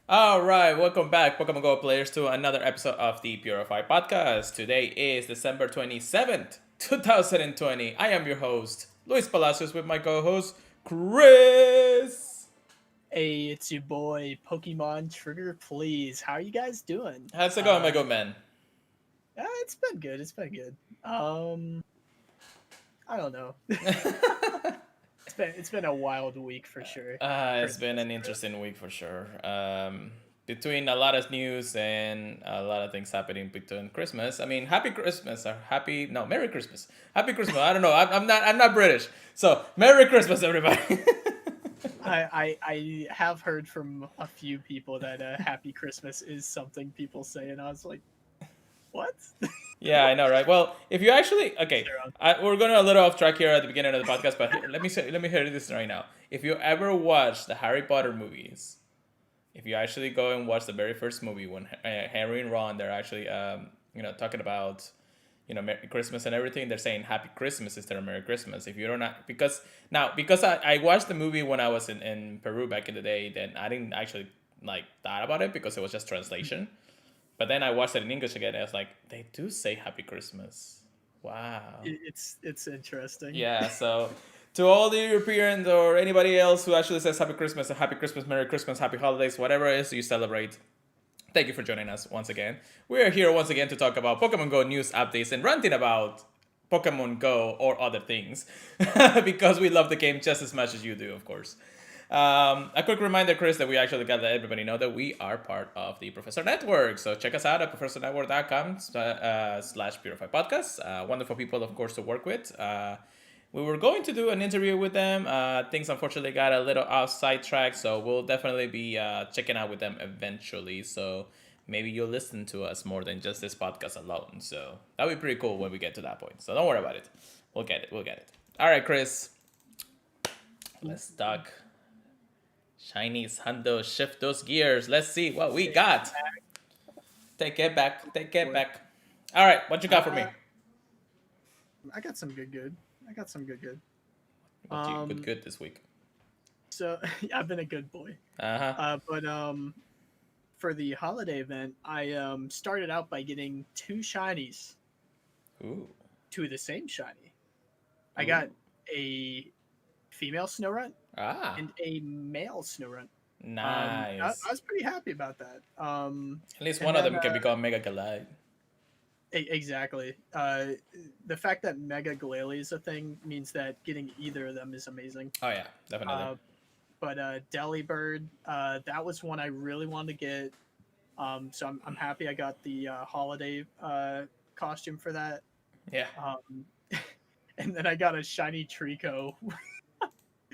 All right, welcome back, Pokemon Go players, to another episode of the Purified Podcast. Today is December 27th, 2020. I am your host, Luis Palacios, with my co host, Chris. Hey, it's your boy Pokemon Trigger, please. How are you guys doing? How's it going, my good man? It's been good. It's been good. I don't know. It's been a wild week for sure. It's been an interesting week for sure. Between a lot of news and a lot of things happening between Christmas. I mean, Happy Christmas or Merry Christmas. Happy Christmas. I don't know. I'm not British. So, Merry Christmas, everybody. I have heard from a few people that Happy Christmas is something people say, and I was like, what? Yeah, I know, right? Well, if you actually we're going a little off track here at the beginning of the podcast, but here, let me hear this right now. If you ever watch the Harry Potter movies, if you actually go and watch the very first movie when Harry and Ron they're actually talking about Merry Christmas and everything, they're saying Happy Christmas instead of Merry Christmas. If you don't know, because I watched the movie when I was in Peru back in the day, then I didn't actually thought about it because it was just translation. But then I watched it in English again, and I was like, they do say Happy Christmas. Wow. It's interesting. Yeah, so to all the Europeans or anybody else who actually says Happy Christmas, Merry Christmas, Happy Holidays, whatever it is you celebrate, thank you for joining us once again. We are here once again to talk about Pokemon Go news updates and ranting about Pokemon Go or other things because we love the game just as much as you do, of course. A quick reminder, Chris, that we actually got to let everybody know that we are part of the Professor Network. So check us out at professornetwork.com slash Purified Podcast. Wonderful people, of course, to work with. We were going to do an interview with them. Things unfortunately got a little off sidetracked, so we'll definitely be checking out with them eventually. So maybe you'll listen to us more than just this podcast alone. So that'll be pretty cool when we get to that point. So don't worry about it. We'll get it. We'll get it. All right, Chris. Let's talk Chinese Hundo, shift those gears. Let's see what we got. Take it back. Take it back. All right, what you got for me? I got some good. I got some good. What you good this week? So I've been a good boy. But for the holiday event, I started out by getting two shinies. Ooh. Two of the same shiny. I got a female Snorunt and a male Snorunt. Nice. I was pretty happy about that. At least one of them can become Mega Galide. Exactly. The fact that Mega Glalie is a thing means that getting either of them is amazing. Oh yeah, definitely. But Delibird, that was one I really wanted to get. So I'm happy I got the holiday costume for that. Yeah. And then I got a shiny Trico.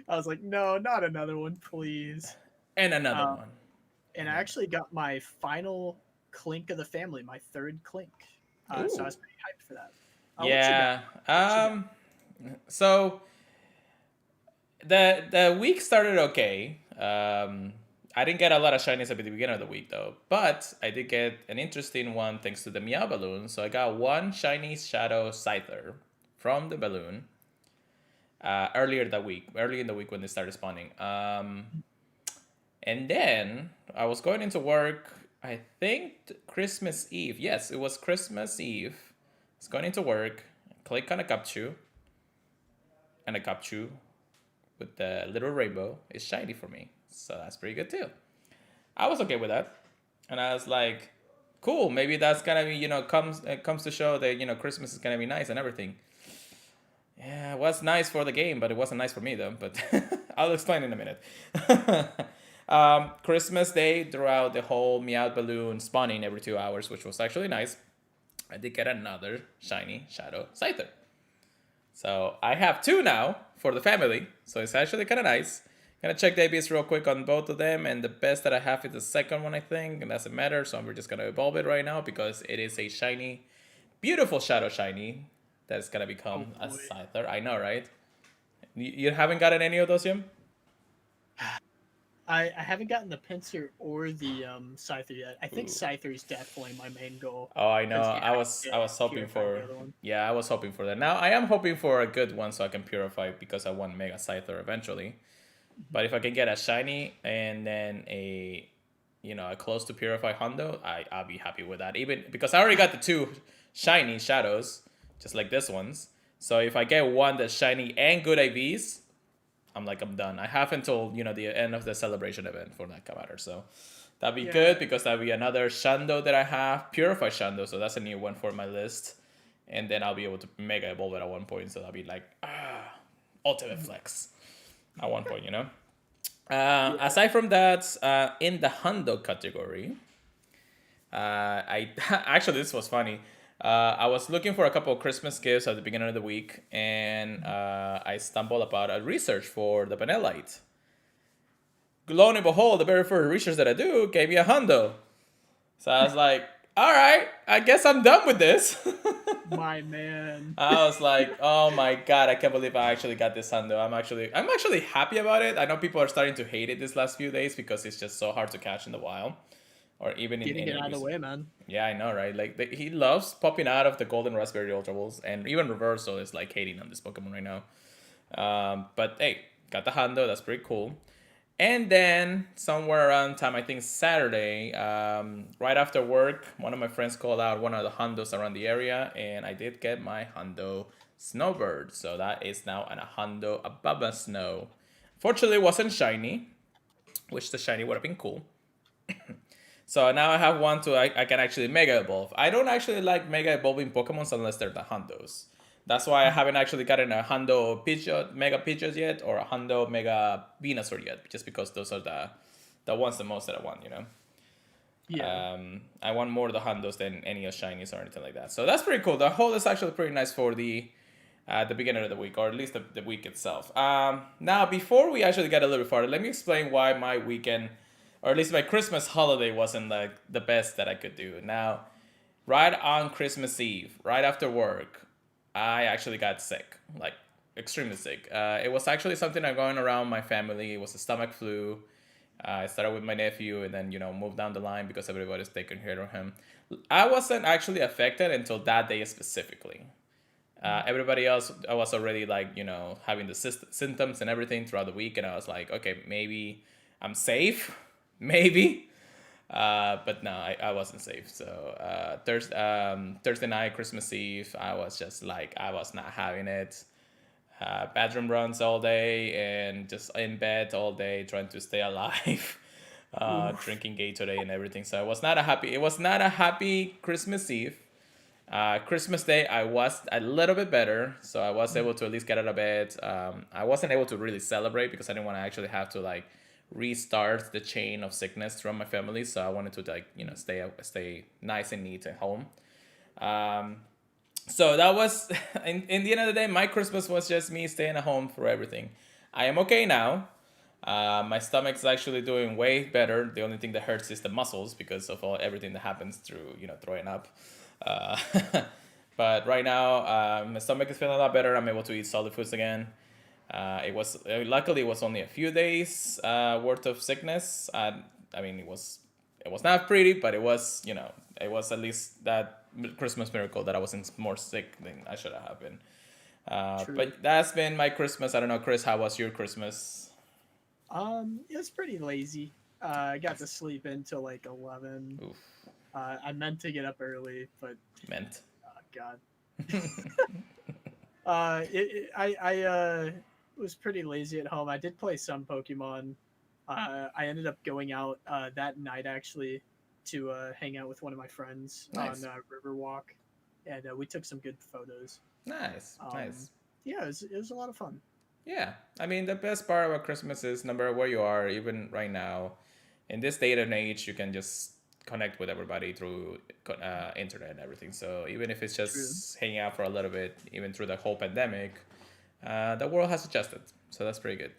I was like, no, not another one, please. And another one. And I actually got my final Clink of the family, my third Clink. So I was pretty hyped for that. Yeah. So the week started okay. I didn't get a lot of shinies at the beginning of the week though, but I did get an interesting one thanks to the Meow Balloon. So I got one shiny Shadow Scyther from the balloon early in the week when they started spawning. And then I was going into work. I think Christmas Eve. Yes, it was Christmas Eve. I was going into work. Click on a Capchu. And a Capchu with the little rainbow is shiny for me. So that's pretty good too. I was okay with that. And I was like, cool, maybe that's gonna be, comes to show that, Christmas is gonna be nice and everything. Yeah, it was nice for the game, but it wasn't nice for me though. But I'll explain in a minute. Christmas Day throughout the whole Meowth Balloon spawning every 2 hours, which was actually nice. I did get another shiny Shadow Scyther. So I have two now for the family. So it's actually kind of nice. Gonna check the ABS real quick on both of them, and the best that I have is the second one, I think, and doesn't matter. So we're just gonna evolve it right now because it is a shiny, beautiful Shadow Shiny that's gonna become a Scyther. I know, right? You haven't gotten any of those yet? I haven't gotten the Pinsir or the Scyther yet. I think Scyther is definitely my main goal. Oh, I know. I was hoping for I was hoping for that. Now I am hoping for a good one so I can purify because I want Mega Scyther eventually. But if I can get a shiny and then a a close to Purified Hundo, I'll be happy with that. Even because I already got the two shiny shadows, just like this ones. So if I get one that's shiny and good IVs, I'm done. I have until the end of the celebration event for that matter. So that'd be good because that'd be another Shando that I have, Purified Shando. So that's a new one for my list, and then I'll be able to Mega Evolve it at one point. So that'll be like ultimate flex at one point. Aside from that, in the Hundo category, I actually this was funny. I was looking for a couple of Christmas gifts at the beginning of the week, and I stumbled about a research for the Vanillite. Lo and behold, the very first research that I do gave me a hundo. So I was like, all right, I guess I'm done with this. My man. I was like, oh my God, I can't believe I actually got this hundo. I'm actually happy about it. I know people are starting to hate it this last few days because it's just so hard to catch in the wild. Or even Getting it out of the way, man. Yeah, I know, right? Like he loves popping out of the golden raspberry ultra balls, and even Reversal is like hating on this Pokemon right now. But hey, got the hundo. That's pretty cool. And then somewhere around time, I think Saturday, right after work, one of my friends called out one of the hundos around the area, and I did get my hundo Snowbird. So that is now a hundo Ababa Snow. Fortunately, it wasn't shiny, which the shiny would have been cool. So now I have one I can actually Mega Evolve. I don't actually like Mega Evolving Pokemon unless they're the hundos. That's why I haven't actually gotten a Hundo Pidgeot, Mega Pidgeot yet, or a Hundo Mega Venusaur yet, just because those are the ones the most that I want, Yeah. I want more of the Hundos than any of Shinies or anything like that. So that's pretty cool. The whole is actually pretty nice for the beginning of the week, or at least the week itself. Now, before we actually get a little bit farther, let me explain why my weekend, or at least my Christmas holiday, wasn't like the best that I could do. Now, right on Christmas Eve, right after work, I actually got sick, like extremely sick. It was actually something I'm going around my family. It was a stomach flu. I started with my nephew and then, moved down the line because everybody's taking care of him. I wasn't actually affected until that day specifically. Everybody else, I was already like, having the symptoms and everything throughout the week. And I was like, okay, maybe I'm safe. Maybe. But no, I wasn't safe. So Thursday night, Christmas Eve, I was just like, I was not having it. Bathroom runs all day and just in bed all day trying to stay alive. Drinking Gatorade and everything. So it was not a happy Christmas Eve. Christmas Day, I was a little bit better. So I was able to at least get out of bed. I wasn't able to really celebrate because I didn't want to actually have to like restart the chain of sickness from my family, so I wanted to stay nice and neat at home. So that was in the end of the day, my Christmas was just me staying at home for everything. I am okay now. My stomach's actually doing way better. The only thing that hurts is the muscles because of everything that happens through throwing up. But right now, my stomach is feeling a lot better. I'm able to eat solid foods again. Luckily it was only a few days worth of sickness. I mean, it was not pretty, but it was it was at least that Christmas miracle that I wasn't more sick than I should have been. But that's been my Christmas. I don't know, Chris, how was your Christmas? It was pretty lazy. I got to sleep until like 11. Oof. I meant to get up early, but God. I was pretty lazy at home. I did play some Pokemon. I ended up going out that night actually to hang out with one of my friends on Riverwalk, and we took some good photos. Nice. Yeah, it was a lot of fun. Yeah, I mean, the best part about Christmas is no matter where you are, even right now, in this day and age, you can just connect with everybody through internet and everything. So even if it's just hanging out for a little bit, even through the whole pandemic, the world has adjusted. So that's pretty good.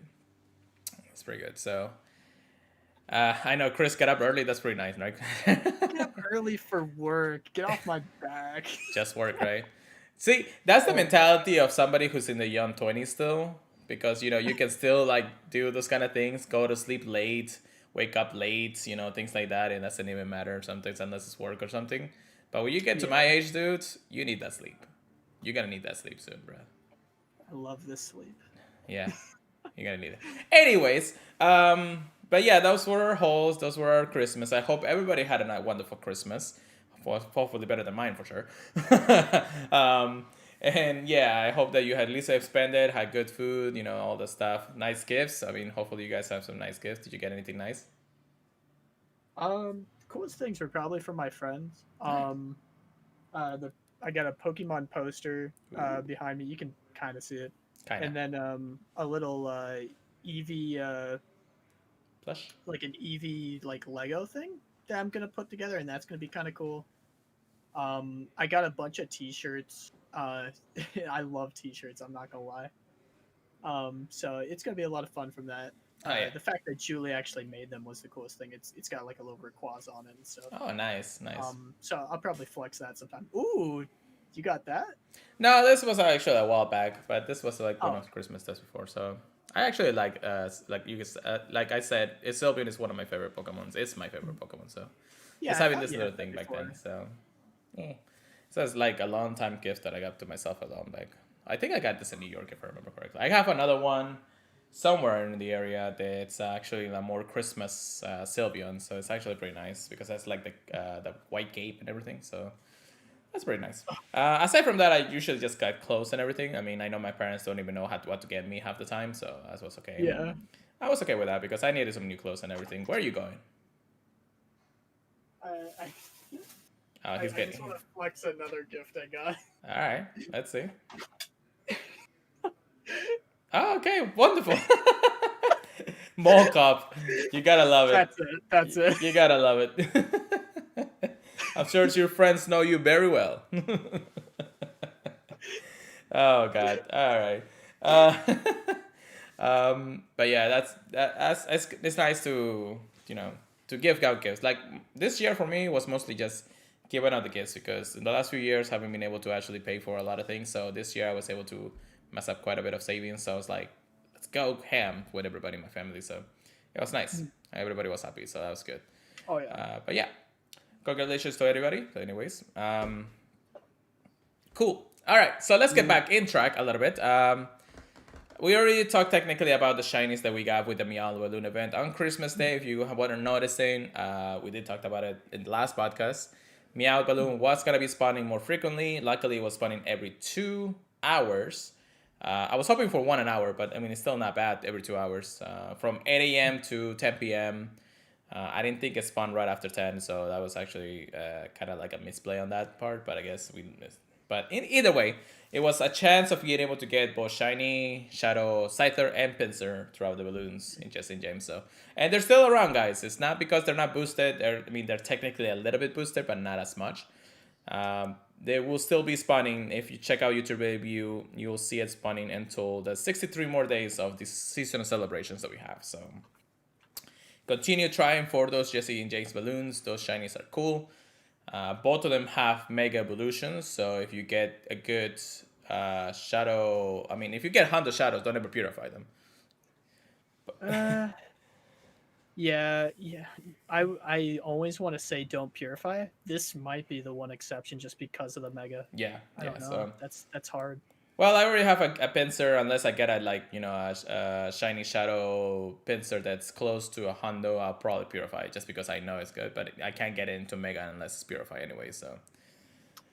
So I know Chris got up early. That's pretty nice, right? Get up early for work. Get off my back. Just work, right? See, that's the mentality of somebody who's in the young 20s still. Because, you can still, like, do those kind of things. Go to sleep late. Wake up late. Things like that. And that doesn't even matter sometimes unless it's work or something. But when you get to my age, dude, you need that sleep. You're going to need that sleep soon, bro. I love this sleep. Yeah. You're going to need it. Anyways, But yeah, those were our hauls. Those were our Christmas. I hope everybody had a wonderful Christmas. Hopefully better than mine for sure. And yeah, I hope that you had at least expanded, had good food, all the stuff, nice gifts. I mean, hopefully you guys have some nice gifts. Did you get anything nice? Coolest things were probably from my friends. Nice. I got a Pokemon poster behind me. You can kind of see it. Kind of. And then a little Eevee Plush. like an Eevee like Lego thing that I'm gonna put together, and that's gonna be kind of cool. I got a bunch of T-shirts. I love T-shirts. I'm not gonna lie. So it's gonna be a lot of fun from that. Oh, yeah. The fact that Julie actually made them was the coolest thing. It's got like a little Rayquaza on it and stuff. Oh, nice. So I'll probably flex that sometime. Ooh, you got that? No, this was actually a while back, but this was like one of Christmas stuff before. So I actually like like I said, Sylveon is one of my favorite Pokemons. It's my favorite Pokemon. So just having this little thing back then. So yeah, so it's like a long time gift that I got to myself a long back. I think I got this in New York if I remember correctly. I have another one somewhere in the area that's actually a more Christmas Sylveon, so it's actually pretty nice because that's like the white cape and everything. So that's pretty nice. Aside from that, I usually just got clothes and everything. I mean, I know my parents don't even know what to get me half the time, so that was okay. Yeah, I was okay with that because I needed some new clothes and everything. Where are you going? I just want to flex another gift I got. All right, let's see. Oh, okay, wonderful. Mall cop. You gotta love it. That's it. You gotta love it. I'm sure your friends know you very well. Oh God! All right. But yeah, that's it's nice to to give out gifts. Like this year for me was mostly just giving out the gifts because in the last few years I haven't been able to actually pay for a lot of things. So this year I was able to mess up quite a bit of savings. So I was like, let's go ham with everybody in my family. So it was nice. Everybody was happy. So that was good. Oh yeah. But yeah, congratulations to everybody. So anyways, cool. All right. So let's get back in track a little bit. We already talked technically about the shinies that we got with the Meow Balloon event on Christmas Day. If you were noticing, we did talk about it in the last podcast. Meow Balloon was going to be spawning more frequently. Luckily, it was spawning every 2 hours. I was hoping for 1 hour, but I mean, it's still not bad every 2 hours. From 8 a.m. to 10 p.m. I didn't think it spawned right after 10, so that was actually kind of like a misplay on that part, but I guess we missed. But either way, it was a chance of being able to get both Shiny, Shadow, Scyther, and Pinsir throughout the balloons in James. So, and they're still around, guys. It's not because they're not boosted. They're technically a little bit boosted, but not as much. They will still be spawning. If you check out YouTube review, you will see it spawning until the 63 more days of these seasonal celebrations that we have. So continue trying for those Jesse and James balloons. Those shinies are cool. Both of them have mega evolutions. So if you get a good shadow, I mean, if you get 100 shadows, don't ever purify them. Yeah. I always want to say don't purify. This might be the one exception just because of the mega. Yeah. I don't know. That's hard. Well, I already have a Pinsir unless I get a shiny shadow Pinsir that's close to a Hondo. I'll probably purify it just because I know it's good, but I can't get it into Mega unless it's purify anyway. So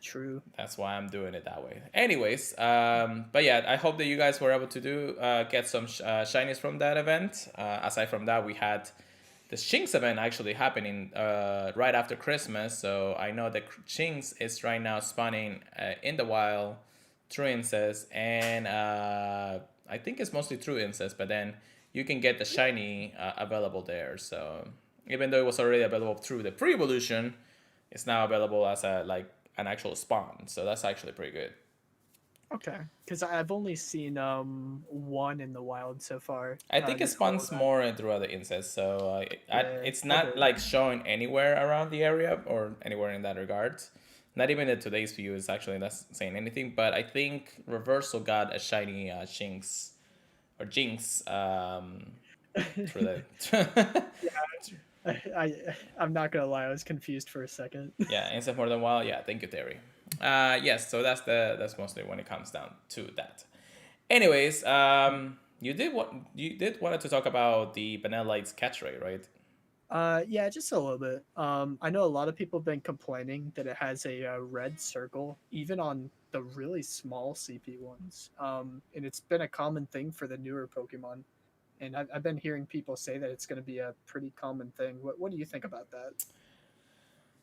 true. That's why I'm doing it that way. Anyways, but yeah, I hope that you guys were able to get some shinies from that event. Aside from that, we had the Shinx event actually happening right after Christmas. So I know that Shinx is right now spawning in the wild. True Incest, and I think it's mostly True Incest, but then you can get the shiny available there. So even though it was already available through the pre-evolution, it's now available as an actual spawn. So that's actually pretty good. Okay, because I've only seen one in the wild so far. I think it spawns more through other Incest, so it's not like showing anywhere around the area or anywhere in that regard. Not even in today's view is actually not saying anything, but I think Reversal got a shiny Shinx or Jinx through that. I'm not gonna lie, I was confused for a second. Yeah, Instant More Than Wild. Yeah, thank you, Terry. Yes, so that's mostly when it comes down to that. Anyways, You did wanted to talk about the Vanillites catch rate, right? Yeah, just a little bit. I know a lot of people have been complaining that it has a red circle, even on the really small CP ones. And it's been a common thing for the newer Pokemon. And I've been hearing people say that it's going to be a pretty common thing. What do you think about that?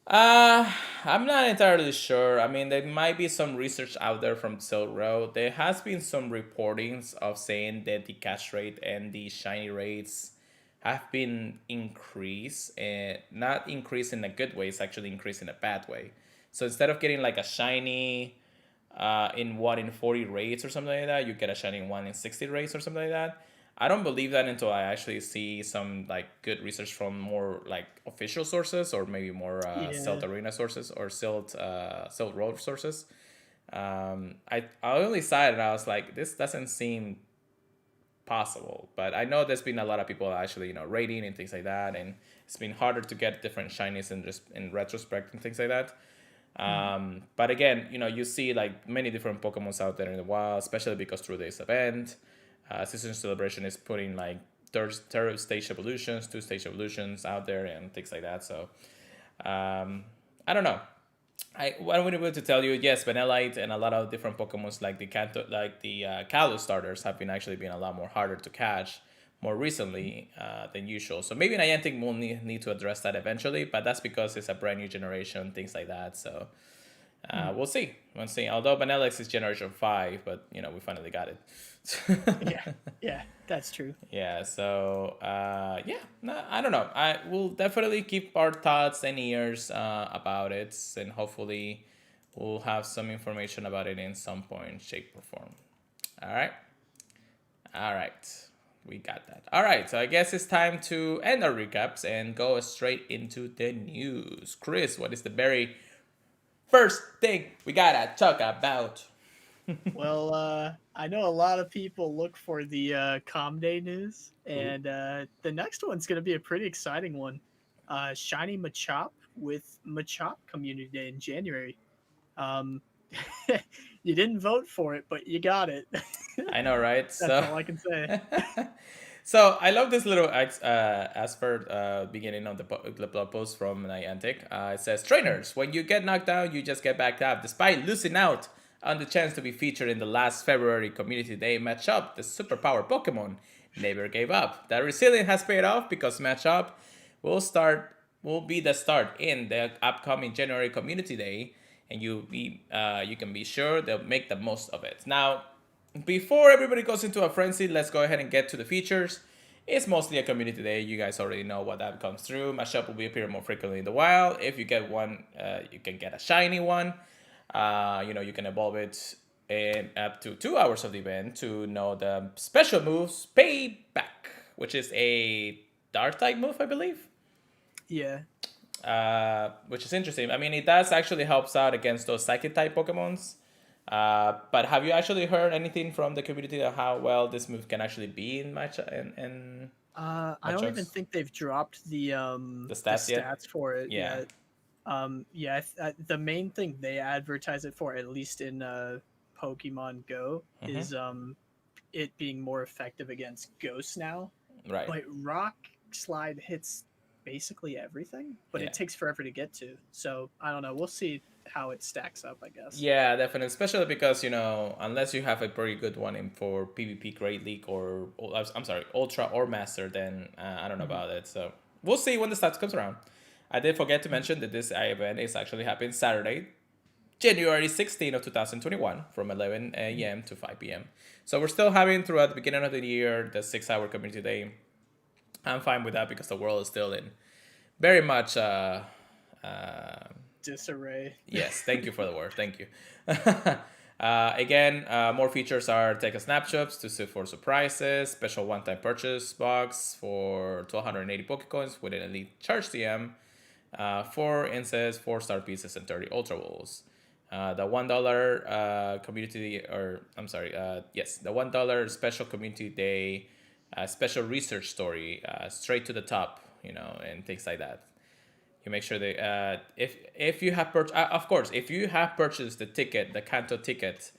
Uh, I'm not entirely sure. I mean, there might be some research out there from Silk Road. There has been some reportings of saying that the catch rate and the shiny rates have been increased, and not increased in a good way. It's actually increased in a bad way. So instead of getting like a shiny in 1 in 40 rates or something like that, you get a shiny in 1 in 60 rates or something like that. I don't believe that until I actually see some like good research from more like official sources, or maybe more Yeah. Silt Arena sources, or Silt Road sources. I only saw it and I was like, this doesn't seem possible. But I know there's been a lot of people actually rating and things like that, and it's been harder to get different shinies in just in retrospect and things like that. Mhm. But again, you see like many different Pokemons out there in the wild, especially because through this event, Season Celebration is putting like third stage evolutions, 2 stage evolutions out there and things like that. So I don't know. I would be able to tell you, yes, Vanillite and a lot of different Pokemons like the Kalos starters have been actually been a lot more harder to catch more recently than usual. So maybe Niantic will need to address that eventually, but that's because it's a brand new generation, things like that. So Mhm. we'll see. We'll see. Although Vanillite is Generation 5, but we finally got it. Yeah. Yeah, that's true. Yeah, so yeah, no, I don't know. I will definitely keep our thoughts and ears about it, and hopefully we'll have some information about it in some point, shape, or form. All right, all right, we got that. All right, so I guess it's time to end our recaps and go straight into the news. Chris, what is the very first thing we gotta talk about? Well, I know a lot of people look for the Com Day news, Ooh. and the next one's going to be a pretty exciting one. Shiny Machop with Machop Community Day in January. Um, you didn't vote for it, but you got it. I know, right? That's So, all I can say. so I love this little Asper beginning of the blog post from Niantic. It says, "Trainers, when you get knocked down, you just get back up. Despite losing out on the chance to be featured in the last February Community Day matchup, the superpower Pokemon never gave up. That resilience has paid off because matchup will be the start in the upcoming January Community Day, and you can be sure they'll make the most of it. Now, before everybody goes into a frenzy, let's go ahead and get to the features. It's mostly a community day. You guys already know what that comes through. Mashup will be appearing more frequently in the wild. If you get one, you can get a shiny one. You can evolve it in up to 2 hours of the event to know the special moves Payback, which is a dark type move, I believe. Yeah. Which is interesting. I mean, it does actually helps out against those psychic type Pokemons. But have you actually heard anything from the community of how well this move can actually be in in I don't even matchups? think they've dropped The the stats yet? stats for it Yeah. yet. Yeah, the main thing they advertise it for, at least in Pokemon Go, Mm-hmm. is it being more effective against ghosts now. Right. But Rock Slide hits basically everything, but Yeah. it takes forever to get to. So I don't know. We'll see how it stacks up, I guess. Yeah, definitely. Especially because unless you have a pretty good one in for PvP Great League or I'm sorry, Ultra or Master, then I don't know Mhm. about it. So we'll see when the stats comes around. I did forget to mention that this event is actually happening Saturday, January 16th of 2021 from 11 a.m. to 5 p.m. So we're still having throughout the beginning of the year the 6 hour community day. I'm fine with that because the world is still in very much uh, Disarray. yes, thank you for the word. Thank you. Again, more features are take a snapshots to see for surprises, special one-time purchase box for 1,280 Pokecoins with an elite charge TM, 4 incense, 4 star pieces, and 30 Ultra Balls. The $1 community, or I'm sorry, yes, the $1 special community day, special research story, straight to the top, and things like that. You make sure that if you have purchased, of course, if you have purchased the ticket, the Kanto ticket,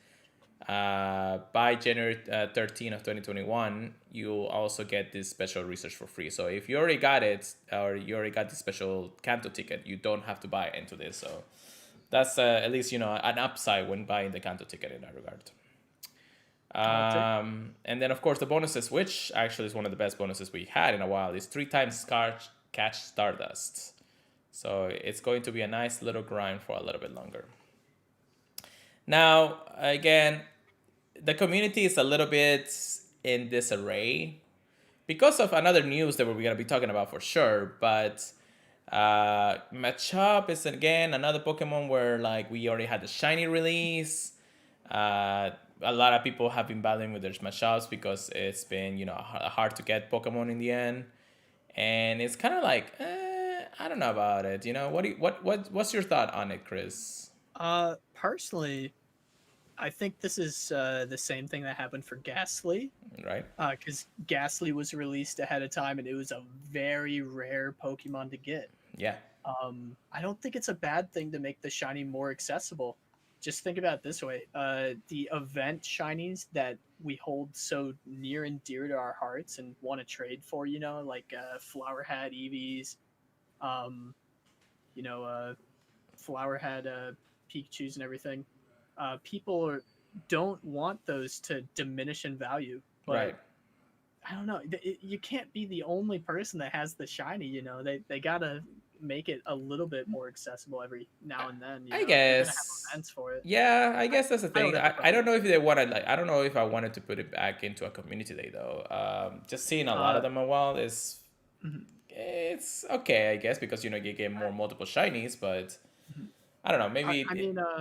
by January 13 of 2021, you'll also get this special research for free. So if you already got it, or you already got the special Kanto ticket, you don't have to buy into this. So that's at least, an upside when buying the Kanto ticket in that regard. And then, of course, the bonuses, which actually is one of the best bonuses we had in a while, is 3 times catch Stardust. So it's going to be a nice little grind for a little bit longer. Now, again, the community is a little bit in disarray because of another news that we're going to be talking about for sure. But Machop is, again, another Pokemon where like we already had the shiny release. A lot of people have been battling with their Machops because it's been, a hard to get Pokemon in the end. And it's kind of like, I don't know about it. What's your thought on it, Chris? Personally, I think this is the same thing that happened for Ghastly. Right. Because Ghastly was released ahead of time, and it was a very rare Pokemon to get. Yeah. I don't think it's a bad thing to make the shiny more accessible. Just think about it this way. The event shinies that we hold so near and dear to our hearts and want to trade for, like Flower Hat Eevees, Flower Hat Pikachus and everything. People don't want those to diminish in value. But right. I don't know. You can't be the only person that has the shiny. They gotta make it a little bit more accessible every now and then. I guess. They're gonna have events for it. Yeah, I guess that's the thing. I don't know if they want to I don't know if I wanted to put it back into a community day though. Just seeing a lot of them a while is it's okay, I guess, because you get more multiple shinies, but I don't know. Maybe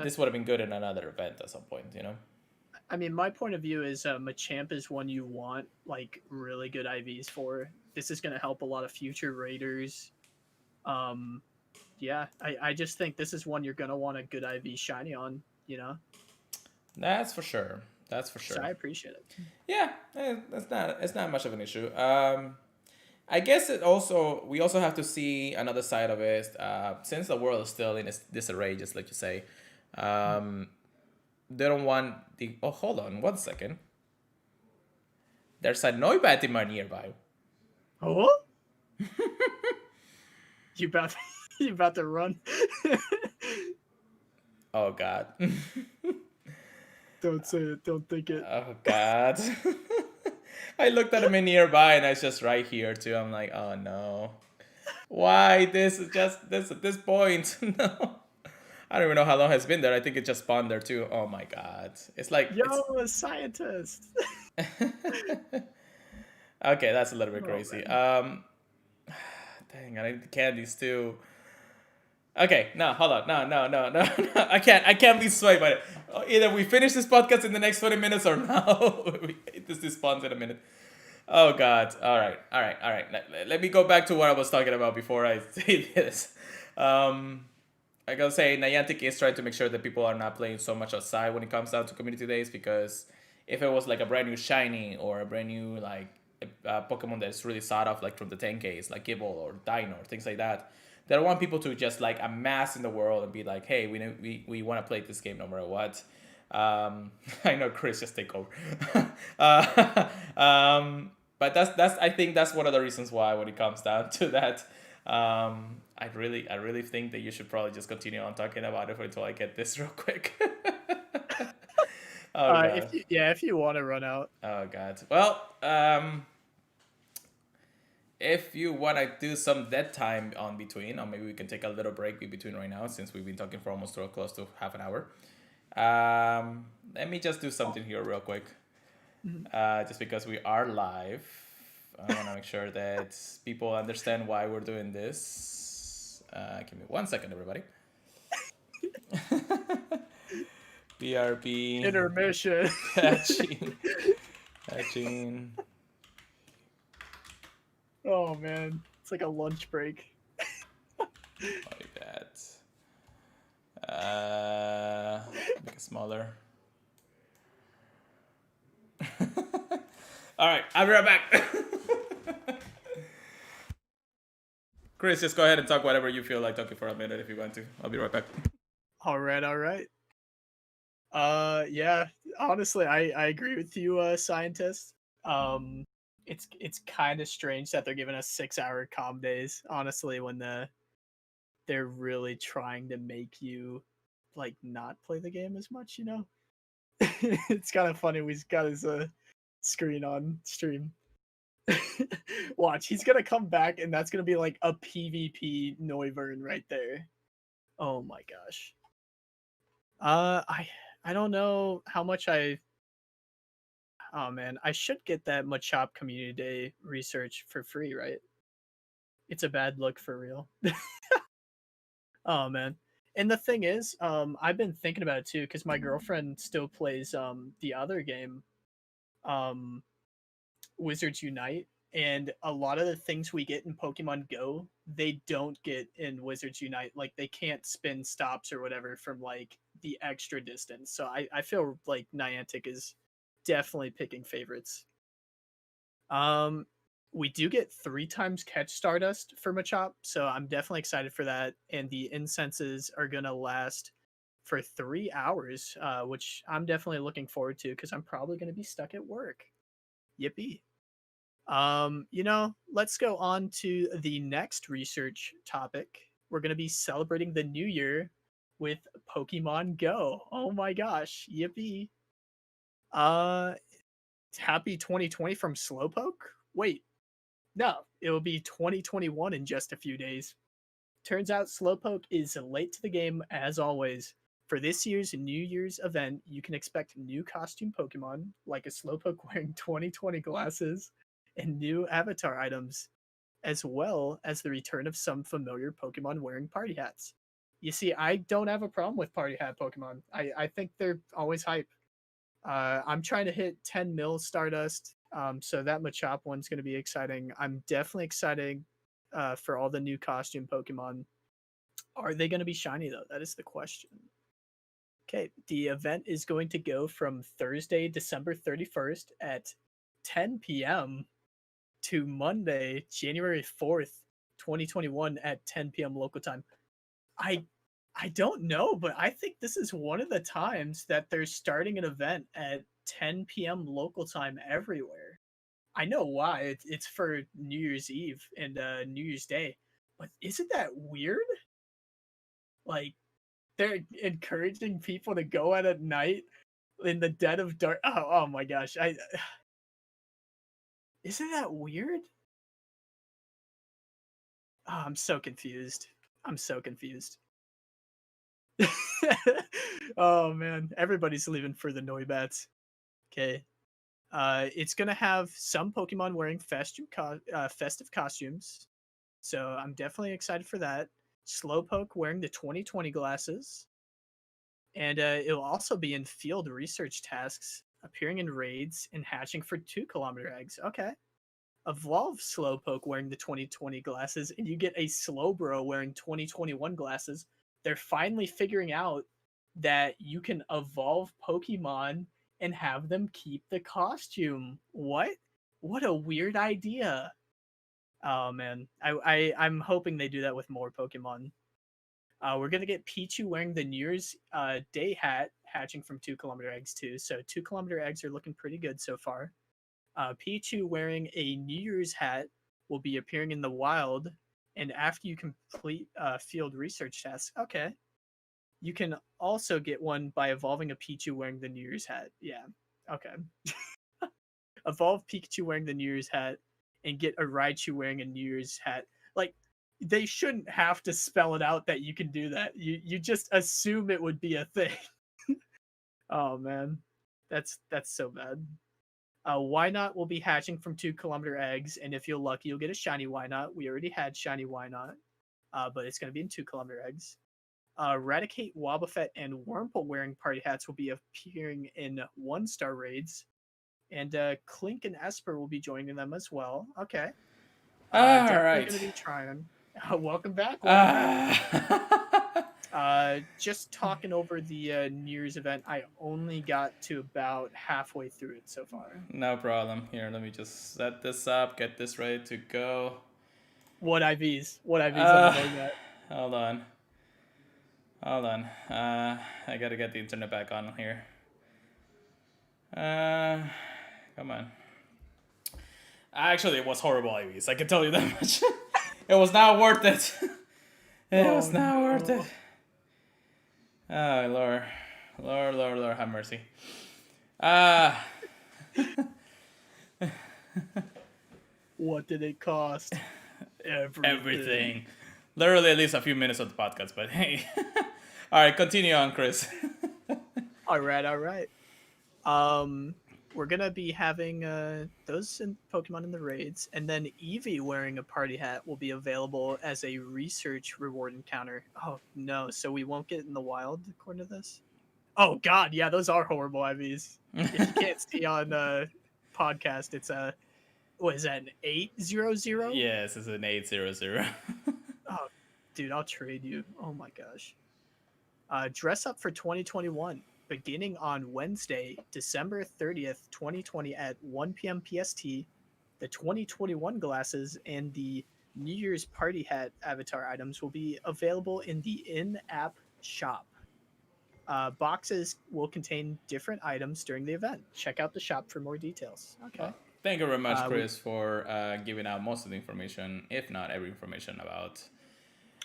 this would have been good in another event at some point. I mean, my point of view is Machamp is one you want like really good IVs for. This is going to help a lot of future raiders. Yeah, I just think this is one you're going to want a good IV shiny on. That's for sure. So I appreciate it. Yeah, it's not much of an issue. I guess we also have to see another side of it. Since the world is still in disarray, just like you say, they don't want the. Oh, hold on 1 second. There's a Noibat nearby. Oh, you about to run? Oh God. Don't say it. Don't think it. Oh God. I looked at him in nearby and it's just right here too. I'm like, oh no. Why this is just this at this point? No. I don't even know how long it's been there. I think it just spawned there too. Oh my God. It's like a scientist. Okay, that's a little bit crazy. Dang, I need the candies too. Okay, no, hold on. No. I can't be swayed by it. Either we finish this podcast in the next 20 minutes or no. This spawns in a minute. Oh God. All right. Let me go back to what I was talking about before I say this. I gotta say, Niantic is trying to make sure that people are not playing so much outside when it comes down to community days, because if it was like a brand new shiny or a brand new like Pokemon that's really sought off, like from the 10Ks, like Gible or Dino or things like that, they don't want people to just like amass in the world and be like, hey, we want to play this game no matter what. I know Chris just take over. But I think that's one of the reasons why, when it comes down to that, I really think that you should probably just continue on talking about it until I get this real quick. If you want to run out. Oh God. Well, if you want to do some dead time on between, or maybe we can take a little break in between right now, since we've been talking for almost close to half an hour. Let me just do something here real quick. Just because we are live, I want to make sure that people understand why we're doing this. Give me 1 second, everybody. BRB. Intermission. Catching. Oh man, it's like a lunch break. Like that. Make it smaller. All right, I'll be right back. Chris, just go ahead and talk whatever you feel like talking for a minute if you want to. I'll be right back. All right. Yeah. Honestly, I agree with you, scientist. Um, it's kind of strange that they're giving us 6-hour calm days. Honestly, when they're really trying to make you like not play the game as much, you know. It's kind of funny. We've got his screen on stream. Watch, he's gonna come back, and that's gonna be like a PvP Noivern right there. Oh my gosh. I don't know how much I. Oh man, I should get that Machop Community Day research for free, right? It's a bad look for real. Oh man. And the thing is, I've been thinking about it too, because my girlfriend still plays the other game, um, Wizards Unite, and a lot of the things we get in Pokemon Go, they don't get in Wizards Unite. Like they can't spin stops or whatever from like the extra distance. So I feel like Niantic is definitely picking favorites. Um, we do get 3 times catch Stardust for Machop, so I'm definitely excited for that. And the incenses are gonna last for 3 hours, which I'm definitely looking forward to because I'm probably gonna be stuck at work. Yippee! Let's go on to the next research topic. We're gonna be celebrating the new year with Pokemon Go. Oh my gosh, yippee! Uh, Happy 2020 from Slowpoke. Wait, no, it will be 2021 in just a few days. Turns out Slowpoke is late to the game as always. For this year's New Year's event, you can expect new costume Pokemon, like a Slowpoke wearing 2020 glasses, and new avatar items, as well as the return of some familiar Pokemon wearing party hats. You see, I don't have a problem with party hat Pokemon. I think they're always hype. I'm trying to hit 10 mil Stardust, so that Machop one's going to be exciting. I'm definitely excited for all the new costume Pokemon. Are they going to be shiny though? That is the question. Okay, the event is going to go from Thursday, December 31st at 10 p.m. to Monday, January 4th, 2021 at 10 p.m. local time. I I don't know, but I think this is one of the times that they're starting an event at 10 p.m. local time everywhere. I know why. It's for New Year's Eve and New Year's Day. But isn't that weird? Like they're encouraging people to go out at night in the dead of dark. Oh my gosh. I Isn't that weird? Oh, I'm so confused. I'm so confused. Oh man, everybody's leaving for the Noibats. Okay. It's gonna have some Pokemon wearing festive costumes, so I'm definitely excited for that. Slowpoke wearing the 2020 glasses, and it'll also be in field research tasks, appearing in raids, and hatching for 2 kilometer eggs. Okay. Evolve Slowpoke wearing the 2020 glasses, and you get a Slowbro wearing 2021 glasses. They're finally figuring out that you can evolve Pokemon and have them keep the costume. What? What a weird idea. Oh man, I'm hoping they do that with more Pokemon. We're gonna get Pichu wearing the New Year's Day hat, hatching from 2 kilometer eggs too. So 2 kilometer eggs are looking pretty good so far. Pichu wearing a New Year's hat will be appearing in the wild, and after you complete field research tasks, okay, you can also get one by evolving a Pichu wearing the New Year's hat. Yeah, okay. Evolve Pikachu wearing the New Year's hat and get a Raichu wearing a New Year's hat. Like, they shouldn't have to spell it out that you can do that. You just assume it would be a thing. Oh man, that's so bad. Why not will be hatching from 2 kilometer eggs, and if you're lucky, you'll get a shiny Why not. We already had shiny Why not, but it's going to be in 2 kilometer eggs. Eradicate, Wobbuffet, and Wurmple wearing party hats will be appearing in 1-star raids, and Clink and Esper will be joining them as well. Okay, All definitely right. going to be trying. Welcome back. Welcome back. Ah. Just talking over the New Year's event, I only got to about halfway through it so far. No problem. Here, let me just set this up, get this ready to go. What IVs? What IVs am I looking at? Hold on. Hold on. I gotta get the internet back on here. Come on. Actually, it was horrible, IVs. I can tell you that much. It was not worth it. It was not worth it. Oh, Lord. Lord, have mercy. What did it cost? Everything. Literally at least a few minutes of the podcast, but hey. All right, continue on, Chris. All right. We're gonna be having those in Pokemon in the raids, and then Eevee wearing a party hat will be available as a research reward encounter. Oh no, so we won't get in the wild according to this? Oh god, yeah, those are horrible IVs. If you can't see on podcast, it's a what is that, an 800? Yes, it's an 800. Oh, dude, I'll trade you. Oh my gosh. Dress up for 2021, beginning on Wednesday, December 30th, 2020 at 1 p.m. PST. The 2021 glasses and the New Year's party hat avatar items will be available in the in-app shop. Boxes will contain different items during the event. Check out the shop for more details. Okay. Thank you very much, Chris, for giving out most of the information, if not every information about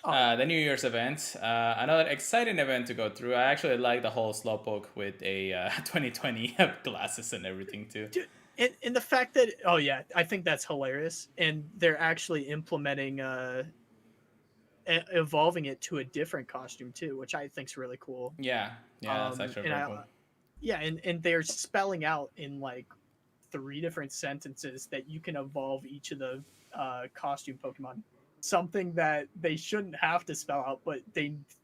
the New Year's event. Another exciting event to go through. I actually like the whole Slowpoke with a 2020 glasses and everything too. Dude, and the fact that, oh yeah, I think that's hilarious. And they're actually implementing, evolving it to a different costume too, which I think is really cool. Yeah, that's actually very cool. Yeah, and they're spelling out in like 3 different sentences that you can evolve each of the costume Pokemon. Something that they shouldn't have to spell out, but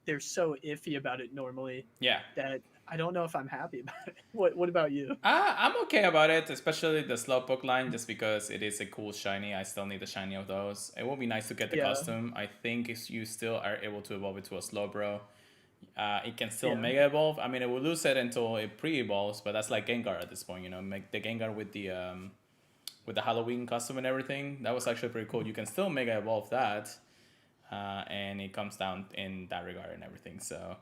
they're so iffy about it normally. Yeah. That I don't know if I'm happy about it. What about you? I'm okay about it, especially the Slowpoke line, just because it is a cool shiny. I still need the shiny of those. It will be nice to get the custom. I think if you still are able to evolve it to a Slowbro, it can still Mega Evolve. I mean, it will lose it until it pre-evolves, but that's like Gengar at this point, you know. Make the Gengar with the Halloween costume and everything. That was actually pretty cool. You can still Mega Evolve that, and it comes down in that regard and everything. So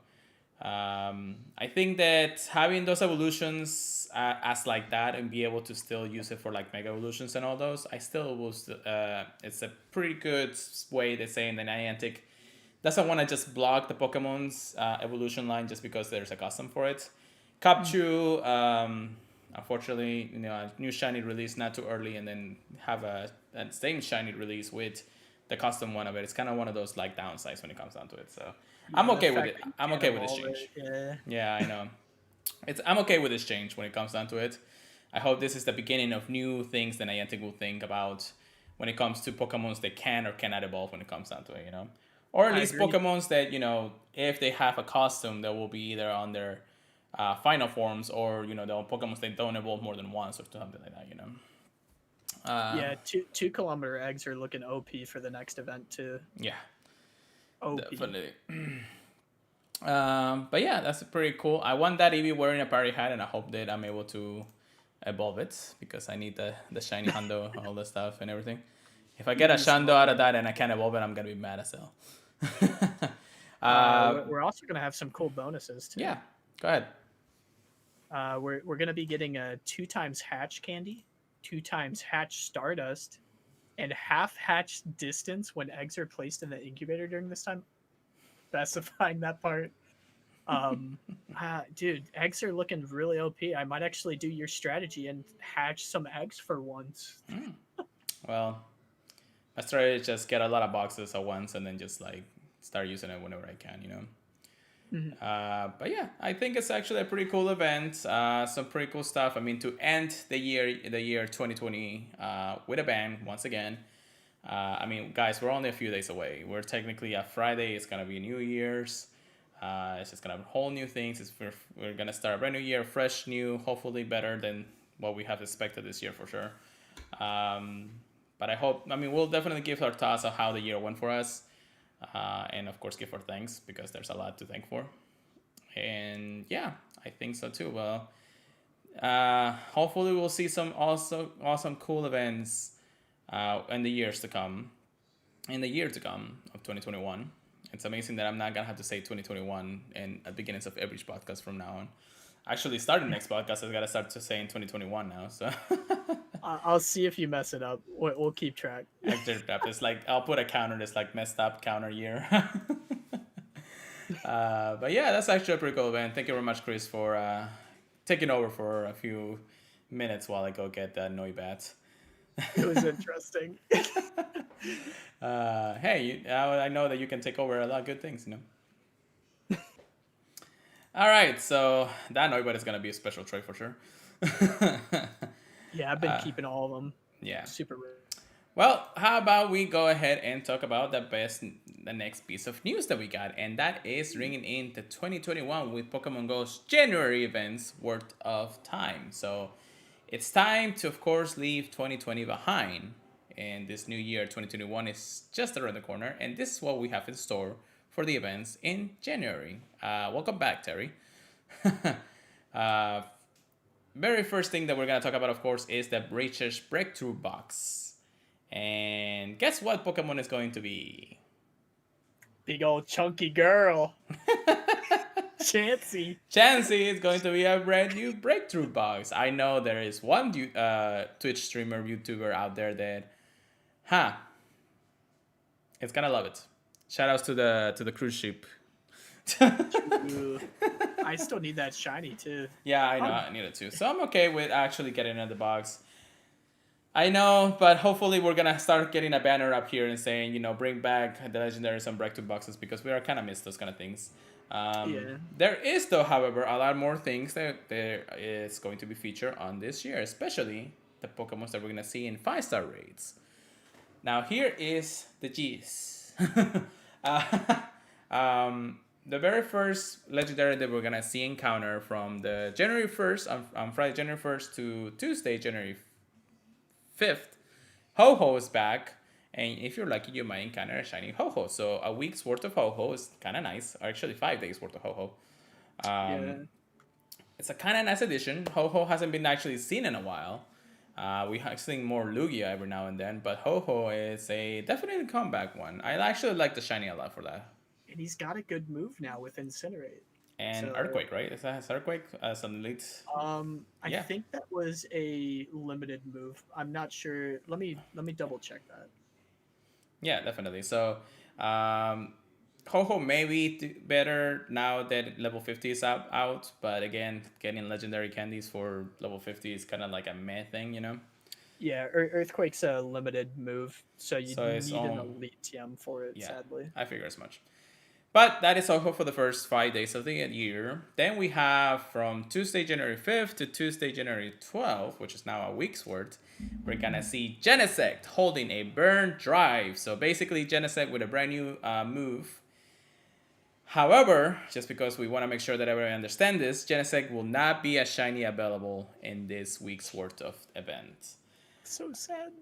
I think that having those evolutions as like that and be able to still use it for like Mega Evolutions and all those, I still will. It's a pretty good way to say in the Niantic doesn't want to just block the Pokemon's evolution line just because there's a custom for it. Capchu, unfortunately, you know, a new shiny release not too early, and then have a same shiny release with the custom one of it. It's kind of one of those like downsides when it comes down to it. So I'm okay with it. I'm okay with this change. Yeah, I know. I'm okay with this change when it comes down to it. I hope this is the beginning of new things that Niantic will think about when it comes to Pokemons that can or cannot evolve when it comes down to it, you know. Or at least Pokemons that, you know, if they have a costume, that will be either on their final forms or, you know, the Pokemons that don't evolve more than once or something like that, you know. Yeah, 2-kilometer eggs are looking OP for the next event too. Yeah. OP. Definitely. But yeah, that's pretty cool. I want that Eevee wearing a party hat, and I hope that I'm able to evolve it because I need the shiny Hundo, all the stuff and everything. If I get a Shando out of that and I can't evolve it, I'm gonna be mad as hell. We're also gonna have some cool bonuses too. Yeah, go ahead. We're gonna be getting a 2x hatch candy, 2x hatch Stardust, and half hatch distance when eggs are placed in the incubator during this time. Specifying that part. Dude, eggs are looking really OP. I might actually do your strategy and hatch some eggs for once. Well, I try to just get a lot of boxes at once and then just like start using it whenever I can, you know. But yeah, I think it's actually a pretty cool event. Some pretty cool stuff. I mean, to end the year 2020 with a bang once again. I mean, guys, we're only a few days away. We're technically a Friday. It's gonna be New Year's. It's just gonna have whole new things. We're gonna start a brand new year, fresh, new, hopefully better than what we have expected this year for sure. But I mean, we'll definitely give our thoughts on how the year went for us. And of course, give our thanks because there's a lot to thank for. And yeah, I think so too. Well, hopefully we'll see some also awesome, cool events in the year to come of 2021. It's amazing that I'm not gonna have to say 2021 and at the beginnings of every podcast from now on. Actually, starting next podcast, I gotta start to saying 2021 now. So I'll see if you mess it up. We'll keep track. it's like I'll put a counter that's like messed up counter year. But yeah, that's actually a pretty cool event. Thank you very much, Chris, for taking over for a few minutes while I go get that Noibat. It was interesting. Hey, I know that you can take over a lot of good things, you know. All right, so that Noibat is gonna be a special tray for sure. Yeah, I've been keeping all of them. Yeah. Super rare. Well, how about we go ahead and talk about the next piece of news that we got, and that is ringing in the 2021 with Pokemon Go's January events worth of time. So it's time to, of course, leave 2020 behind, and this new year, 2021, is just around the corner, and this is what we have in store for the events in January. Welcome back, Terry. Very first thing that we're going to talk about, of course, is the Breacher's Breakthrough Box. And guess what Pokemon is going to be? Big old chunky girl. Chansey. Chansey is going to be a brand new breakthrough box. I know there is one Twitch streamer, YouTuber out there that, it's gonna love it. Shout outs to the cruise ship. Ooh, I still need that shiny too. Yeah, I know, I need it too. So I'm okay with actually getting it in the box. I know, but hopefully we're gonna start getting a banner up here and saying, you know, bring back the legendaries and breakthrough boxes because we are kind of missed those kind of things. Yeah. There is, though, however, a lot more things that there is going to be featured on this year, especially the Pokemon that we're gonna see in 5-star raids. Now here is the G's. The very first legendary that we're gonna see encounter from the January 1st on Friday, January 1st to Tuesday, January 5th, Ho-Ho is back, and if you're lucky, you might encounter a shiny Ho-Ho. So a week's worth of Ho-Ho is kind of nice, or actually 5 days worth of Ho-Ho. Yeah. It's a kind of nice addition. Ho-Ho hasn't been actually seen in a while. We have seen more Lugia every now and then, but Ho-Ho is a definitely comeback one. I actually like the shiny a lot for that. And he's got a good move now with Incinerate. And So- Earthquake, right? Is that Earthquake as an elite? I Yeah. think that was a limited move. I'm not sure. Let me double check that. Yeah, definitely. So, Ho-Ho may be better now that level 50 is out, but again, getting legendary candies for level 50 is kind of like a meh thing, you know? Yeah, Earthquake's a limited move, so you So it's need an all- elite TM for it. Yeah. Sadly. I figure as much. But that is Ho-Ho for the first 5 days of the year. Then we have from Tuesday, January 5th to Tuesday, January 12th, which is now a week's worth, we're gonna see Genesect holding a Burn Drive. So basically Genesect with a brand new move. However, just because we want to make sure that everyone understands this, Genesect will not be a shiny available in this week's worth of event. So sad.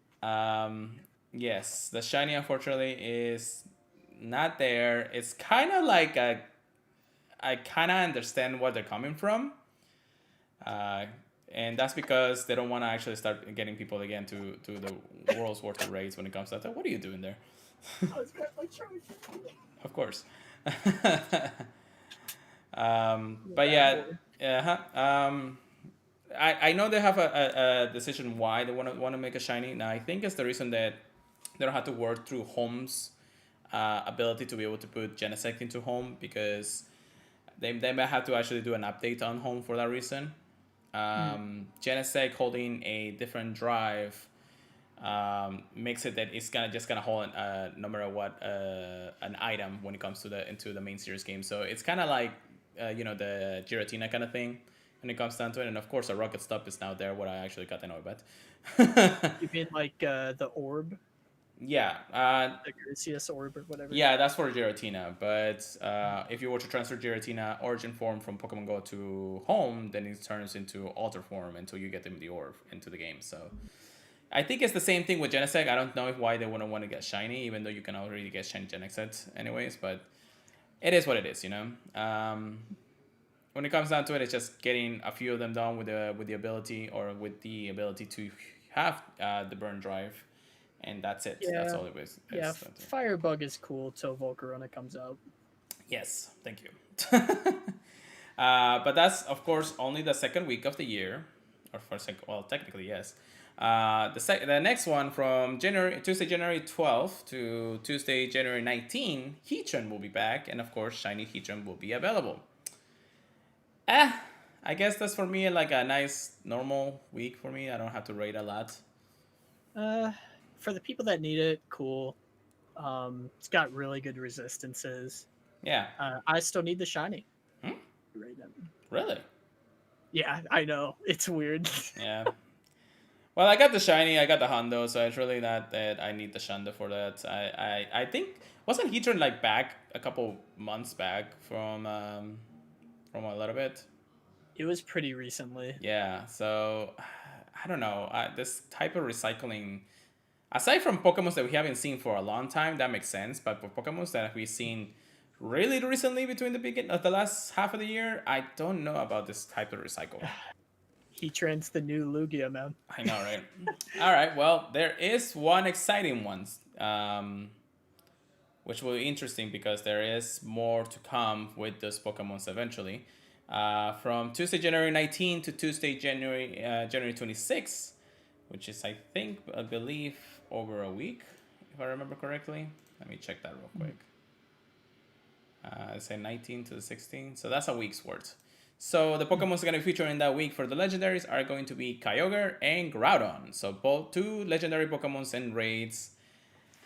Yes, the shiny unfortunately is not there. It's kind of like I kind of understand where they're coming from. And that's because they don't want to actually start getting people again to the world's worth of raids when it comes to that. What are you doing there? I was got my trophy. Of course. But yeah, I know they have a decision why they want to make a shiny. Now I think it's the reason that they don't have to work through Home's ability to be able to put Genesect into Home because they might have to actually do an update on Home for that reason. Genesect holding a different drive makes it that it's gonna hold no matter what an item when it comes to into the main series game. So it's kind of like the Giratina kind of thing when it comes down to it. And of course, a Rocket Stop is now there. What I actually got to know about. You mean like the orb, Yeah. the Gracious orb or whatever? Yeah, that's for Giratina. But if you were to transfer Giratina Origin form from Pokemon Go to Home, then it turns into Alter form until you get them the orb into the game. So I think it's the same thing with Genesect. I don't know why they wouldn't want to get shiny, even though you can already get shiny Genesect anyways. But it is what it is, you know. When it comes down to it, it's just getting a few of them done with the ability to have the Burn Drive. and that's it. That's Yeah, all it is. yeah. Firebug is cool till Volcarona comes out. Yes, thank you. But that's of course only the second week of the year, or for well, technically yes. The next one from Tuesday January 12th to Tuesday January 19th, Heatran will be back, and of course Shiny Heatran will be available. I guess that's for me like a nice normal week for me. I don't have to rate a lot. For the people that need it, cool. It's got really good resistances. Yeah. I still need the shiny. Really? Yeah, I know. It's weird. Yeah. Well, I got the shiny, I got the Hondo, so it's really not that I need the Shanda for that. I think wasn't Heatran like back a couple months back from a little bit. It was pretty recently. Yeah, so I don't know. This type of recycling, aside from Pokemon that we haven't seen for a long time, that makes sense. But for Pokemon that we've seen really recently between the last half of the year, I don't know about this type of recycle. Heatran's the new Lugia, man. I know, right? All right. Well, there is one exciting one, which will be interesting because there is more to come with those Pokemons eventually. From Tuesday, January 19 to Tuesday, January 26, which is, I believe, over a week, if I remember correctly. Let me check that real quick. I say 19 to the 16, so that's a week's worth. So the Pokemon going to feature in that week for the legendaries are going to be Kyogre and Groudon. So both two legendary Pokemons and raids.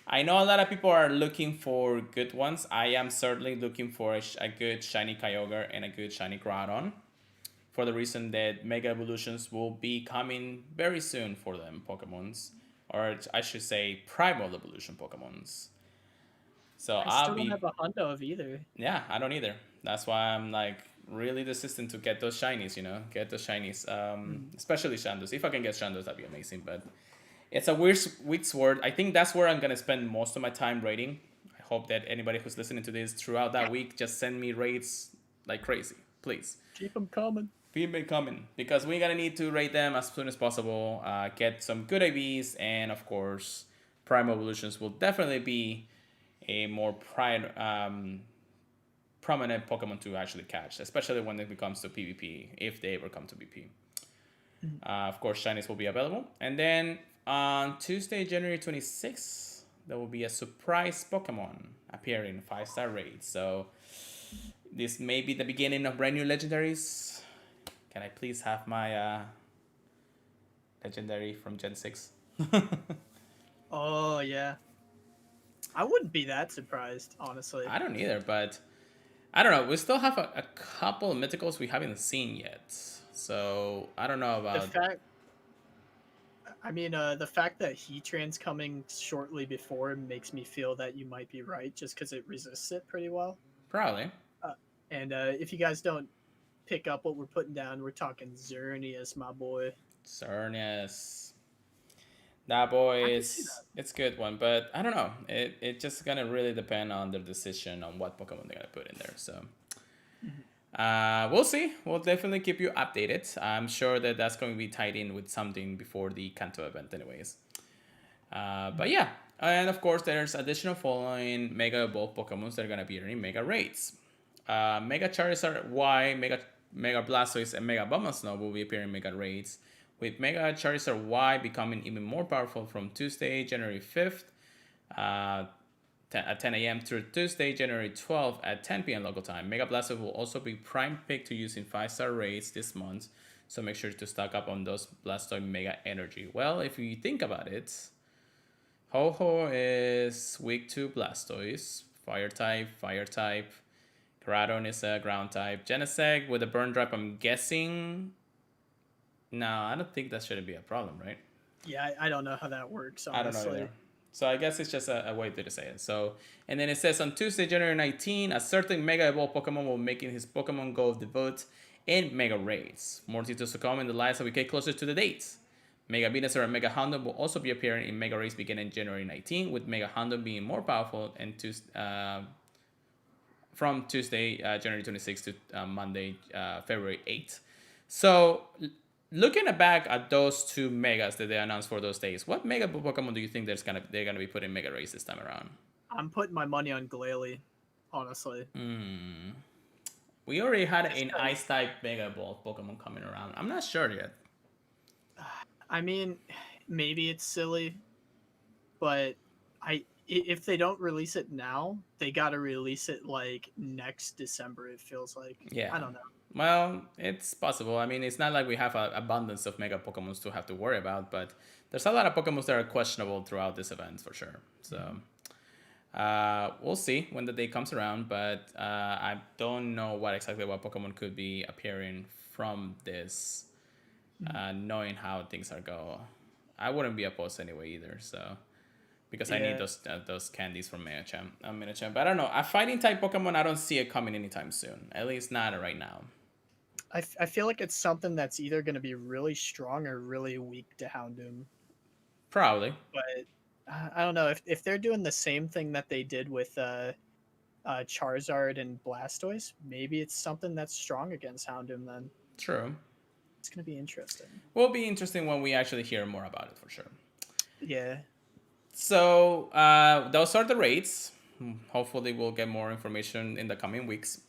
I know a lot of people are looking for good ones. I am certainly looking for a good shiny Kyogre and a good shiny Groudon, for the reason that Mega Evolutions will be coming very soon for them Pokemons, or I should say Primal Evolution Pokemons. So I still don't have a Hondo of either. Yeah, I don't either. That's why I'm like really desistant to get those shinies, get those shinies. Especially Shandos. If I can get Shandos, that'd be amazing. But it's a weak sword. I think that's where I'm going to spend most of my time raiding. I hope that anybody who's listening to this throughout that week just send me raids like crazy, please. Keep them coming. Keep them coming. Because we're going to need to raid them as soon as possible. Get some good IVs. And of course, Primal Evolutions will definitely be a more prominent Pokemon to actually catch, especially when it comes to PvP, if they ever come to PvP. Of course, shinies will be available. And then on Tuesday, January 26th, there will be a surprise Pokemon appearing in 5-star raids. So this may be the beginning of brand new legendaries. Can I please have my legendary from Gen 6? Oh, yeah. I wouldn't be that surprised, honestly. I don't either, but I don't know. We still have a couple of mythicals we haven't seen yet. So I don't know about... the fact that Heatran's coming shortly before makes me feel that you might be right, just because it resists it pretty well. Probably. And if you guys don't pick up what we're putting down, we're talking Xerneas, my boy. Xerneas. That boy it's a good one, but I don't know. It just gonna really depend on their decision on what Pokemon they're gonna put in there. So we'll see. We'll definitely keep you updated. I'm sure that that's going to be tied in with something before the Kanto event, anyways. But yeah, and of course there's additional following Mega Evolved Pokemon that are gonna be in Mega Raids. Mega Charizard Y, Mega Blastoise, and Mega Bulbasaur will be appearing in Mega Raids, with Mega Charizard Y becoming even more powerful from Tuesday, January 5th at 10 a.m. through Tuesday, January 12th at 10 p.m. local time. Mega Blastoise will also be prime pick to use in 5-star raids this month, so make sure to stock up on those Blastoise Mega Energy. Well, if you think about it, Ho-Ho is weak to Blastoise, Fire type. Groudon is a Ground type. Genesect with a Burn Drop, I'm guessing... No, I don't think that shouldn't be a problem, right? Yeah, I don't know how that works, honestly. I don't know either. So I guess it's just a way to say it. So, and then it says on Tuesday, January 19, a certain Mega Evolved Pokemon will make his Pokemon Go debut in Mega Raids. More details to come in the lives as we get closer to the dates. Mega Venusaur and Mega Houndoom will also be appearing in Mega Raids beginning January 19, with Mega Houndoom being more powerful and from Tuesday, January 26 to Monday, February 8. So looking back at those two megas that they announced for those days, what mega Pokemon do you think they're gonna be putting mega race this time around? I'm putting my money on Glalie, honestly. We already had Just an 'cause- ice type mega ball Pokemon coming around. I'm not sure yet. I mean, maybe it's silly, but if they don't release it now, they got to release it like next December. It feels like. Yeah. I don't know. Well, it's possible. I mean, it's not like we have an abundance of mega Pokemons to have to worry about, but there's a lot of Pokemons that are questionable throughout this event for sure. So we'll see when the day comes around, but I don't know what Pokemon could be appearing from this, knowing how things are going. I wouldn't be opposed anyway either. So because I need those candies from Medicham. But I don't know. A fighting type Pokemon, I don't see it coming anytime soon. At least not right now. I feel like it's something that's either going to be really strong or really weak to Houndoom. Probably. But I don't know if they're doing the same thing that they did with Charizard and Blastoise. Maybe it's something that's strong against Houndoom. Then true. It's going to be interesting. Will be interesting when we actually hear more about it for sure. Yeah. So those are the rates. Hopefully, we'll get more information in the coming weeks.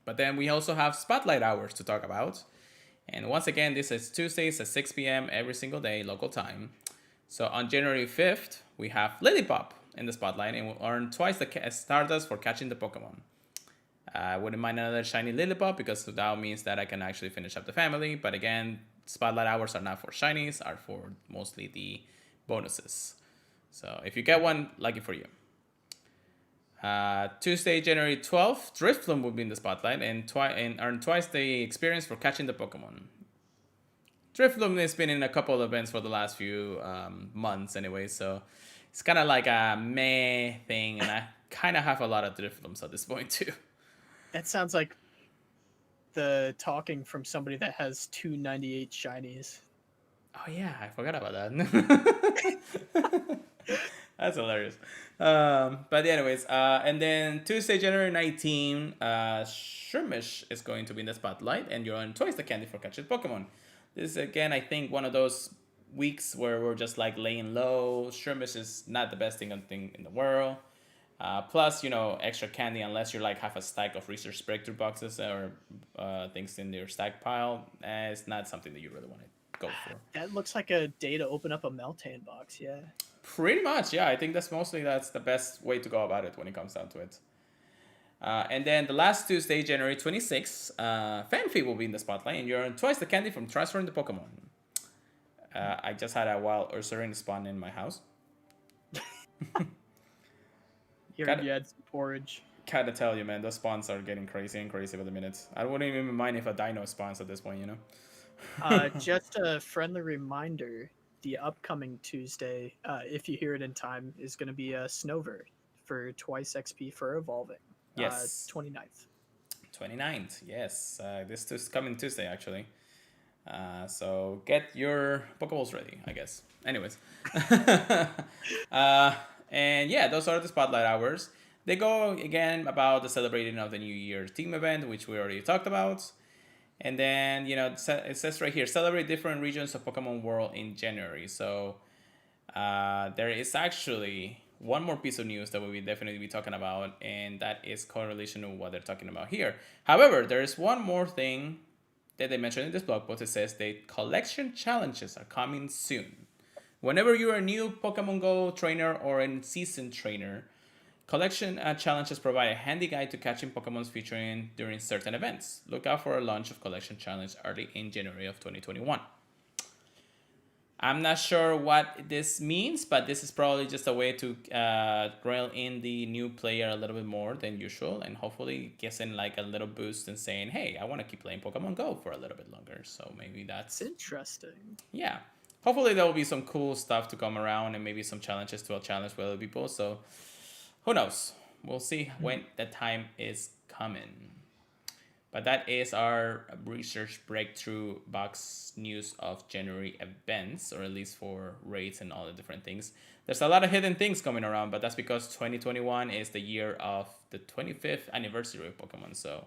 But then we also have spotlight hours to talk about. And once again, this is Tuesdays at 6 p.m. every single day, local time. So on January 5th, we have Lillipup in the spotlight and will earn twice the Stardust for catching the Pokemon. I wouldn't mind another shiny Lillipup because that means that I can actually finish up the family. But again, spotlight hours are not for shinies, are for mostly the bonuses. So if you get one, lucky for you. Tuesday, January 12th, Drifloon will be in the spotlight and earn twice the experience for catching the Pokemon. Drifloon has been in a couple of events for the last few months anyway, so it's kind of like a meh thing, and I kind of have a lot of Drifloons at this point too. That sounds like the talking from somebody that has 298 shinies. Oh yeah, I forgot about that. That's hilarious. But anyways, and then Tuesday, January 19th, Shroomish is going to be in the spotlight, and you're on twice the candy for catching Pokemon. This is again, I think, one of those weeks where we're just like laying low. Shroomish is not the best thing in the world. Plus, extra candy unless you're like have a stack of research breakthrough boxes or things in your stack pile. It's not something that you really want to go for. That looks like a day to open up a Meltan box, yeah. Pretty much, yeah. I think that's the best way to go about it when it comes down to it. And then the last Tuesday, January 26th, Fanfi will be in the spotlight, and you earn twice the candy from transferring the Pokemon. I just had a wild Ursaring spawn in my house. Here you had some porridge. Gotta tell you, man, those spawns are getting crazy and crazy with the minutes. I wouldn't even mind if a dino spawns at this point, Just a friendly reminder, the upcoming Tuesday, if you hear it in time, is going to be a Snover for twice XP for evolving. Yes. 29th. 29th, yes. This is coming Tuesday, actually. So get your Pokeballs ready, I guess. Anyways. And yeah, those are the spotlight hours. They go again about the celebrating of the New Year's team event, which we already talked about. And then, it says right here, celebrate different regions of Pokemon World in January. So there is actually one more piece of news that we will definitely be talking about, and that is correlation to what they're talking about here. However, there is one more thing that they mentioned in this blog post. It says the collection challenges are coming soon. Whenever you're a new Pokemon Go trainer or a seasoned trainer, collection challenges provide a handy guide to catching Pokemons featuring during certain events. Look out for a launch of collection challenge early in January of 2021. I'm not sure what this means, but this is probably just a way to reel in the new player a little bit more than usual, and hopefully gets in like a little boost and saying, hey, I want to keep playing Pokemon Go for a little bit longer. So maybe that's interesting. Yeah. Hopefully there will be some cool stuff to come around and maybe some challenges to challenge with other people. So who knows? We'll see when the time is coming. But that is our research breakthrough box news of January events, or at least for rates and all the different things. There's a lot of hidden things coming around, but that's because 2021 is the year of the 25th anniversary of Pokemon. So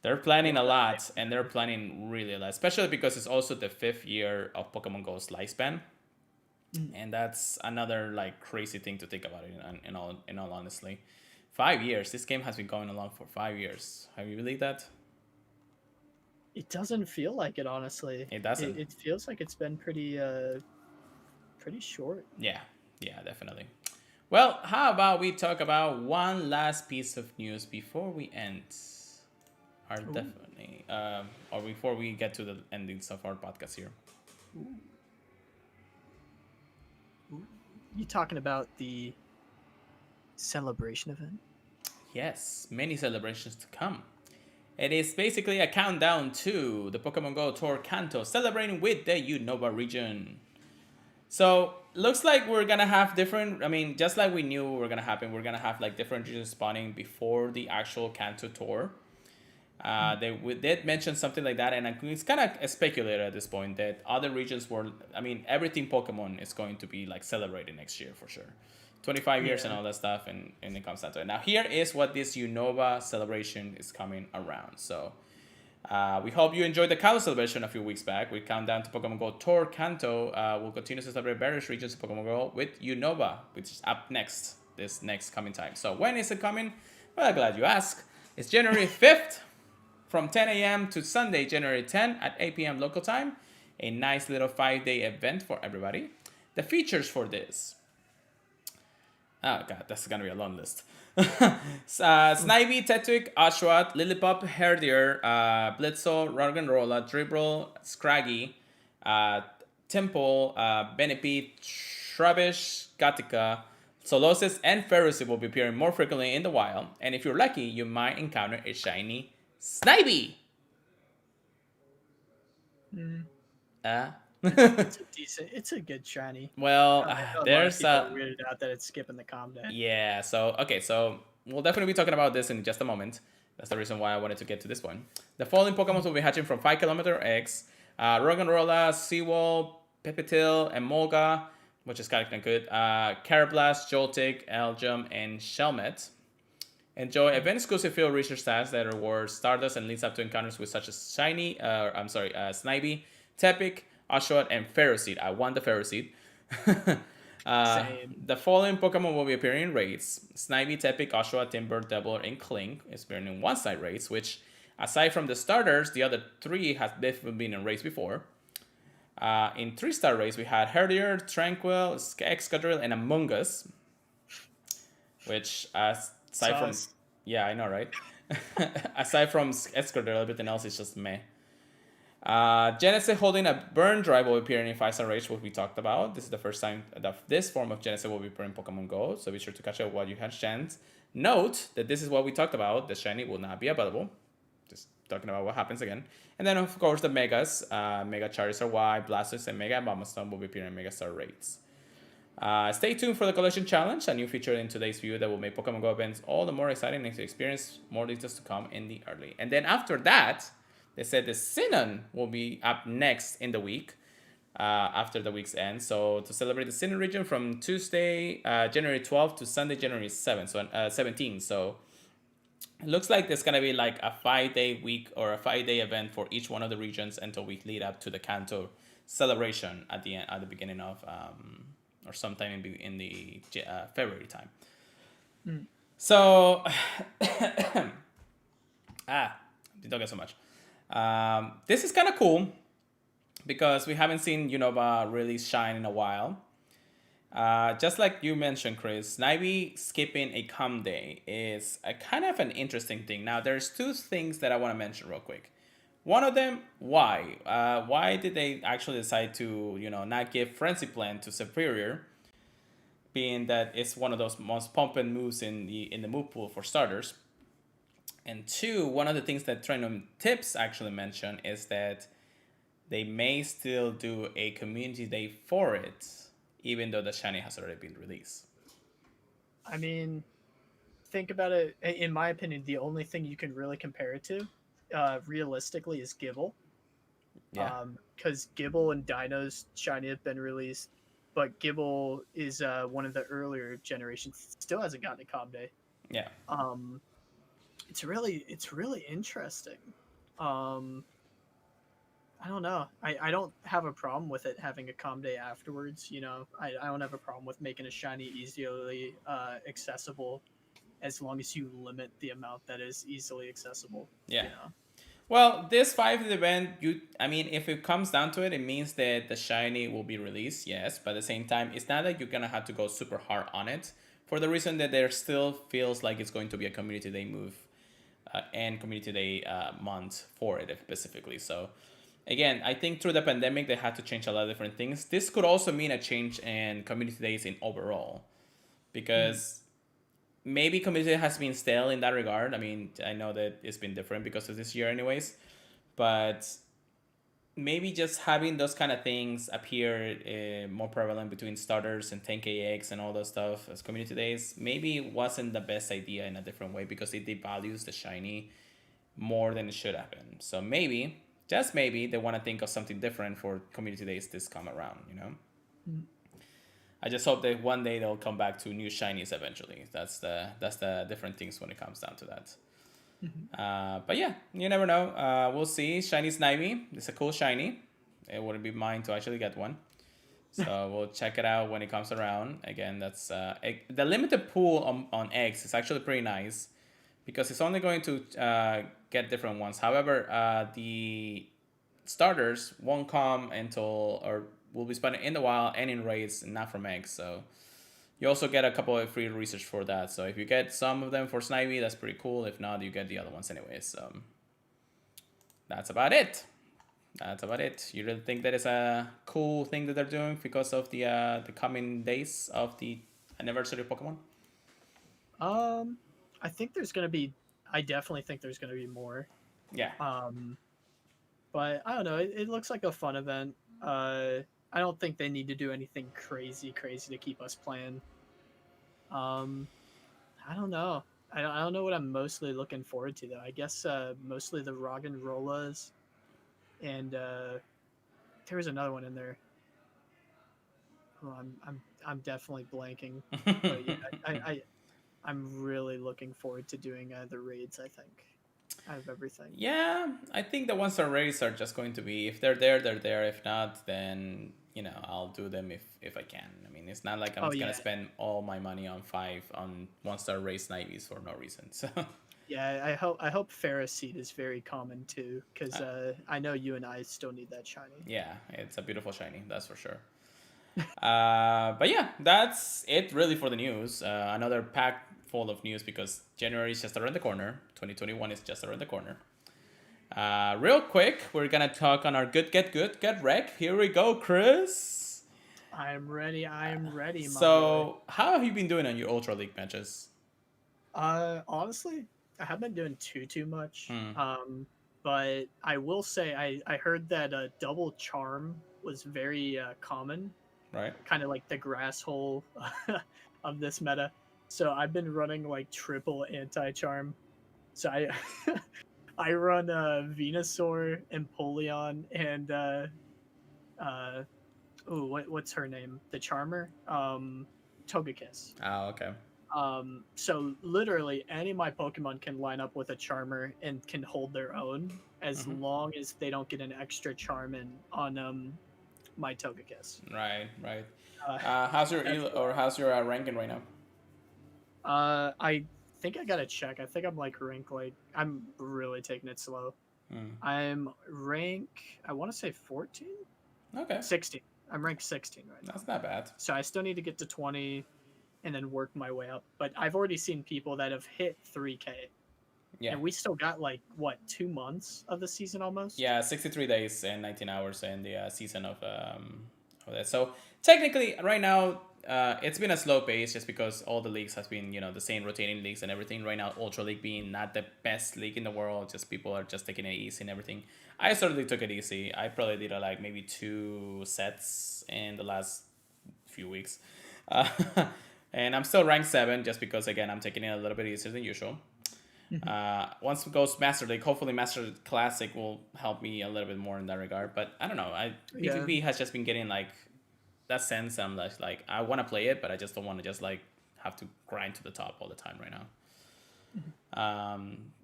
They're planning a lot, and they're planning really a lot, especially because it's also the 5th year of Pokemon Go's lifespan, and that's another like crazy thing to think about. In all honestly, 5 years. This game has been going along for 5 years. Have you believed that? It doesn't feel like it, honestly. It doesn't. It feels like it's been pretty short. Yeah, definitely. Well, how about we talk about one last piece of news before we end our definitely, or before we get to the endings of our podcast here. You talking about the celebration event? Yes, many celebrations to come. It is basically a countdown to the Pokemon Go Tour Kanto, celebrating with the Unova region. So looks like we're gonna have different. I mean, just like we knew were gonna happen, we're gonna have like different regions spawning before the actual Kanto tour. They did mention something like that, and it's kind of speculated at this point that other regions were. I mean, everything Pokemon is going to be like celebrated next year for sure. 25 years and all that stuff, and it comes down to it. Now here is what this Unova celebration is coming around. So we hope you enjoyed the Kanto celebration a few weeks back. We count down to Pokemon Go Tour Kanto. We'll continue to celebrate various regions of Pokemon Go with Unova, which is up next this next coming time. So when is it coming? Well, I'm glad you asked. It's January 5th from 10 a.m. to Sunday, January 10 at 8 p.m. local time. A nice little 5-day event for everybody. The features for this. Oh god, that's gonna be a long list. Snivy, Tetwick, Oshawott, Lillipup, Herdier, Blitzel, Roggenrola, Dribble, Scraggy, Temple, Benepy, Trubbish, Gattaca, Solosis, and Ferrocy will be appearing more frequently in the wild. And if you're lucky, you might encounter a shiny Snivy. It's a good shiny. Well, there's weirded out that it's skipping the combat. Yeah, so we'll definitely be talking about this in just a moment. That's the reason why I wanted to get to this one. The following Pokemon will be hatching from 5 Kilometer X: Roggenrola, Seawall, Pepitil, and Molga, which is kind of good. Carablast, Joltik, Elgium, and Shelmet. Enjoy event-exclusive field research stats that reward Stardust and leads up to encounters with such as Snivy, Tepic, Oshawott, and Ferroseed. I want the Ferroseed. The following Pokemon will be appearing in raids: Snivy, Tepic, Oshawott, Timber, Devil, and Clink is appearing in one-side raids, which, aside from the starters, the other 3 have definitely been in raids before. In 3-star raids, we had Herdier, Tranquil, Excadrill, and Among Us, which, aside from... Yeah, I know, right? Aside from Excadrill, everything else is just meh. Genesect holding a Burn Drive will appear in 5-star raids, which we talked about. This is the first time that this form of Genesect will be appearing in Pokemon Go, so be sure to catch up while you have chance. Note that this is what we talked about. The shiny will not be available. Just talking about what happens again. And then, of course, the Megas. Mega Charizard Y, Blastoise, and Mega Bombastone will be appearing in Mega Star raids. Stay tuned for the Collection Challenge, a new feature in today's view that will make Pokemon Go events all the more exciting and to experience more details to come in the early. And then after that, they said the Sinnoh will be up next in the week, after the week's end. So to celebrate the Sinnoh region from Tuesday, January 12th to Sunday, January 7th, so 17th. So it looks like there's gonna be like a 5-day week or a 5-day event for each one of the regions until we lead up to the Kanto celebration at the end, at the beginning of or sometime in the February time. So don't get so much. This is kind of cool because we haven't seen Unova really shine in a while. Just like you mentioned, Chris, Snivy skipping a com day is a kind of an interesting thing. Now, there's 2 things that I want to mention real quick. One of them, why? Why did they actually decide to, not give Frenzy Plant to Superior, being that it's one of those most pumping moves in the move pool for starters? And 2, one of the things that Trendom Tips actually mentioned is that they may still do a community day for it, even though the shiny has already been released. I mean, think about it. In my opinion, the only thing you can really compare it to, realistically, is Gible. Yeah. Because Gible and Dino's shiny have been released, but Gible is one of the earlier generations. Still hasn't gotten a com day. Yeah. it's really interesting. Um, I don't know. I don't have a problem with it having a calm day afterwards. I don't have a problem with making a shiny easily accessible as long as you limit the amount that is easily accessible. Yeah. You know. Well, this 5th event, I mean, if it comes down to it, it means that the shiny will be released, yes. But at the same time, it's not that you're gonna have to go super hard on it, for the reason that there still feels like it's going to be a community day move, and community day month for it specifically. So, again, I think through the pandemic they had to change a lot of different things. This could also mean a change in community days in overall, because maybe community has been stale in that regard. I mean, I know that it's been different because of this year, anyways, but maybe just having those kind of things appear more prevalent between starters and 10k eggs and all that stuff as community days maybe wasn't the best idea in a different way, because it devalues the shiny more than it should have been. So maybe, just maybe, they want to think of something different for community days this come around, I just hope that one day they'll come back to new shinies eventually. That's the different things when it comes down to that. But yeah, you never know. We'll see. Shiny Snivy. It's a cool shiny. It wouldn't be mine to actually get one. So we'll check it out when it comes around. Again, that's the limited pool on eggs is actually pretty nice, because it's only going to get different ones. However, the starters won't come until, or will be spent in the wild and in raids, not from eggs. So you also get a couple of free research for that. So if you get some of them for Snivy, that's pretty cool. If not, you get the other ones anyways. So that's about it. You really think that is a cool thing that they're doing because of the coming days of the anniversary of Pokemon? I think there's gonna be. I definitely think there's gonna be more. Yeah. But I don't know. It looks like a fun event. I don't think they need to do anything crazy to keep us playing. I don't know. I don't know what I'm mostly looking forward to though. I guess mostly the Roggenrollas, and there was another one in there. Oh, I'm definitely blanking. But yeah, I'm really looking forward to doing the raids. I think out of everything. Yeah, I think the ones that race are just going to be, if they're there, they're there. If not, then I'll do them if I can. I mean, it's not like I'm just gonna spend all my money on 1-star race Niveys for no reason. So yeah, I hope Ferroseed is very common too, because I know you and I still need that shiny. Yeah, it's a beautiful shiny, that's for sure. But yeah, that's it really for the news. Another pack full of news, because January is just around the corner. 2021 is just around the corner. Real quick, we're gonna talk on our get wreck. Here we go, Chris. I'm ready. So, how have you been doing on your Ultra League matches? Honestly, I haven't been doing too much. But I will say I heard that double charm was very common. Right. Kind of like the grass hole of this meta. So I've been running like triple anti-charm. So I run Venusaur, Empoleon, and what's her name? The Charmer? Togekiss. Oh, okay. So literally any of my Pokemon can line up with a Charmer and can hold their own as long as they don't get an extra charm in on my Togekiss. Right. How's your ranking right now? I think I gotta check. I think I'm like rank I'm really taking it slow. I'm rank, I want to say 14. Okay. 16. I'm ranked 16 right now. That's not bad. So I still need to get to 20 and then work my way up. But I've already seen people that have hit 3K. Yeah. And we still got 2 months of the season almost? Yeah, 63 days and 19 hours in the season of that. So technically, right now, it's been a slow pace just because all the leagues has been, the same rotating leagues and everything. Right now, Ultra League being not the best league in the world, just people are just taking it easy and everything. I certainly took it easy. I probably did maybe 2 sets in the last few weeks. And I'm still ranked 7 just because, again, I'm taking it a little bit easier than usual. Once it goes Master League, hopefully Master Classic will help me a little bit more in that regard. But I don't know. PvP has just been getting that sense. I'm like I want to play it, but I just don't want to just have to grind to the top all the time right now.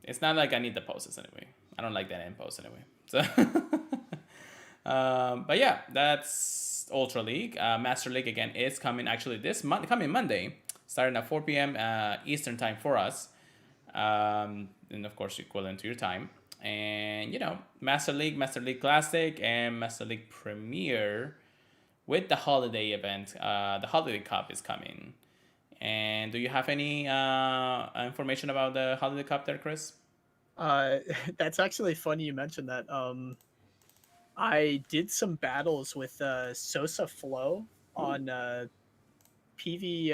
It's not like I need the poses anyway. I don't like that end pose anyway. So, but yeah, that's Ultra League. Master League again is coming actually coming Monday, starting at 4 p.m. Eastern time for us, and of course equivalent to your time. And Master League Classic, and Master League Premier with the holiday event. The Holiday Cup is coming. And do you have any information about the Holiday Cup there, Chris? That's actually funny you mentioned that. I did some battles with Sosa Flow on PvP,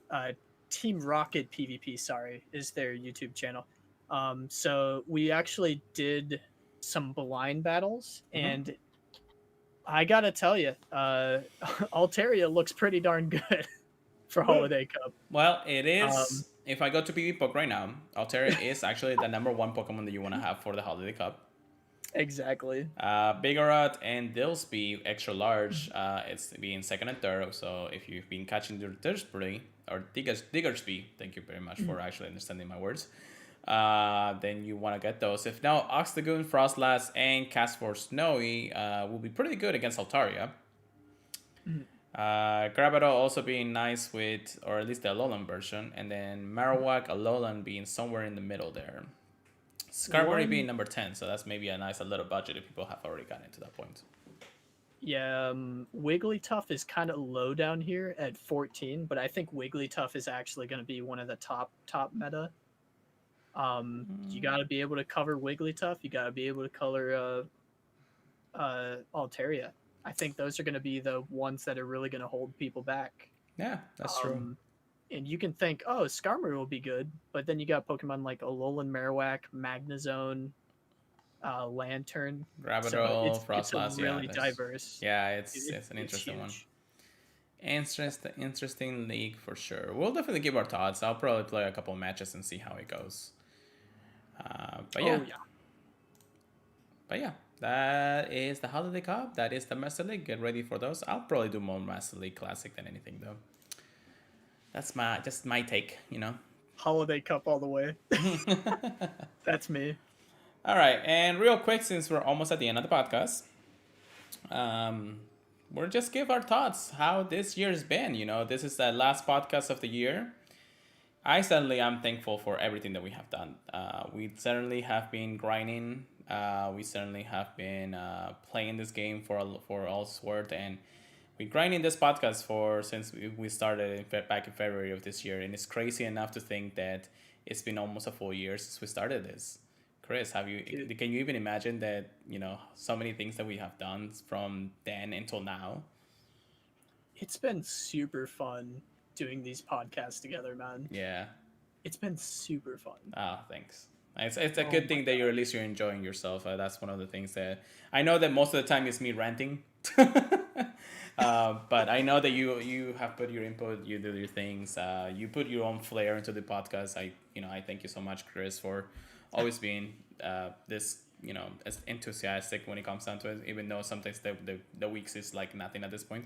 uh, Team Rocket PvP. Sorry, is their YouTube channel. So we actually did some blind battles, and I gotta tell you, Altaria looks pretty darn good for Holiday Cup. Well, it is. If I go to PvPoke right now, Altaria is actually the number one Pokemon that you want to have for the Holiday Cup. Exactly. Bigorot and Dillsby extra large. It's being second and third. So if you've been catching the Diggersby or Diggersby, thank you very much for actually understanding my words. Then you want to get those. If no, Oxtagoon, Frostlass, and Castforce Snowy will be pretty good against Altaria. Grabodo also being nice with, or at least the Alolan version, and then Marowak, Alolan being somewhere in the middle there. Skarmory being number 10, so that's maybe a little budget if people have already gotten to that point. Yeah, Wigglytuff is kind of low down here at 14, but I think Wigglytuff is actually going to be one of the top meta. You got to be able to cover Wigglytuff. You got to be able to color Altaria. I think those are going to be the ones that are really going to hold people back. Yeah, that's true. And you can think, oh, Skarmory will be good, but then you got Pokemon like Alolan, Marowak, Magnezone, Lantern, Grabodo, Frostlass. It's really diverse. Yeah, it's an interesting one. Interesting league for sure. We'll definitely give our thoughts. I'll probably play a couple matches and see how it goes. But yeah, that is the Holiday Cup. That is the Master League. Get ready for those. I'll probably do more Master League Classic than anything though. That's just my take, Holiday Cup all the way. That's me. All right, and real quick, since we're almost at the end of the podcast, we'll just give our thoughts how this year's been. This is the last podcast of the year. I certainly am thankful for everything that we have done. We certainly have been grinding. We certainly have been playing this game for all it's worth, and we're grinding this podcast since we started back in February of this year, and it's crazy enough to think that it's been almost a full year since we started this. Chris, can you even imagine that, so many things that we have done from then until now? It's been super fun doing these podcasts together, man. Yeah. It's been super fun. Oh, thanks. It's a good thing that at least you're enjoying yourself. That's one of the things that I know that most of the time it's me ranting. But I know that you have put your input, you do your things, you put your own flair into the podcast. I thank you so much, Chris, for always being this, as enthusiastic when it comes down to it, even though sometimes the weeks is like nothing at this point.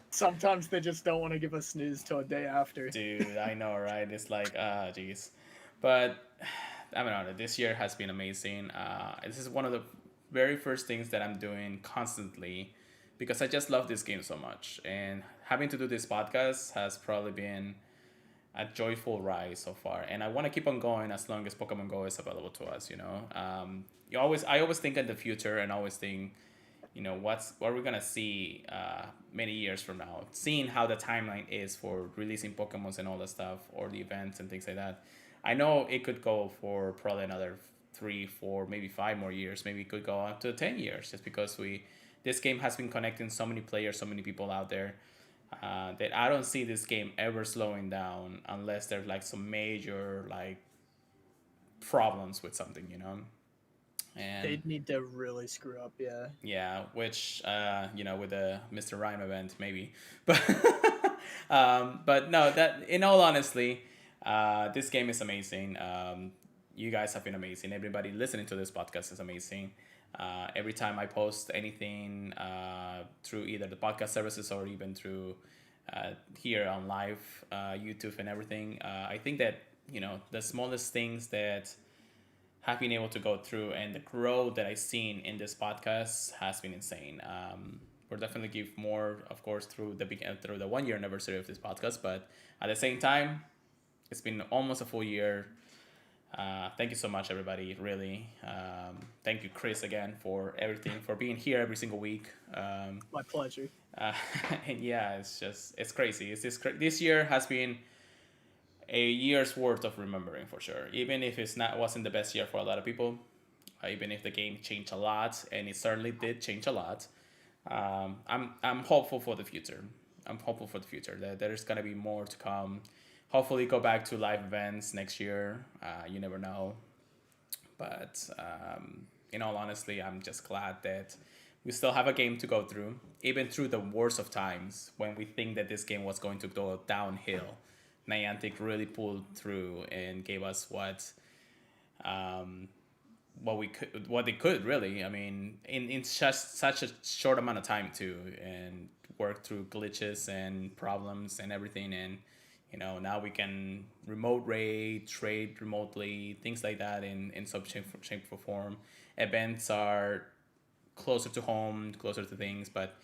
Sometimes they just don't want to give us snooze till a day after. Dude, I know, right? It's like, geez. But I mean, this year has been amazing. This is one of the very first things that I'm doing constantly because I just love this game so much. And having to do this podcast has probably been a joyful ride so far. And I want to keep on going as long as Pokemon Go is available to us, I always think in the future and always think, what we're going to see many years from now, seeing how the timeline is for releasing Pokemons and all that stuff, or the events and things like that. I know it could go for probably another 3, 4, maybe 5 more years. Maybe it could go up to 10 years just because this game has been connecting so many players, so many people out there that I don't see this game ever slowing down unless there's like some major like problems with something, And they'd need to really screw up, yeah. Yeah, which with the Mr. Rhyme event maybe, but but no, that in all honesty. This game is amazing. You guys have been amazing. Everybody listening to this podcast is amazing. Every time I post anything through either the podcast services or even through here on live YouTube and everything, I think that the smallest things that have been able to go through, and the growth that I've seen in this podcast has been insane. We'll definitely give more, of course, through the 1 year anniversary of this podcast, but at the same time, it's been almost a full year. Thank you so much, everybody. Really, thank you, Chris, again for everything, for being here every single week. My pleasure. And yeah, it's crazy. This year has been a year's worth of remembering for sure. Even if wasn't the best year for a lot of people, even if the game changed a lot, and it certainly did change a lot. I'm hopeful for the future. I'm hopeful for the future that there's gonna be more to come. Hopefully, go back to live events next year. You never know, but in all honesty, I'm just glad that we still have a game to go through, even through the worst of times when we think that this game was going to go downhill. Niantic really pulled through and gave us what they could really. I mean, in just such a short amount of time too, and work through glitches and problems and everything. And now we can remote raid, trade remotely, things like that in some shape or form. Events are closer to home, closer to things, but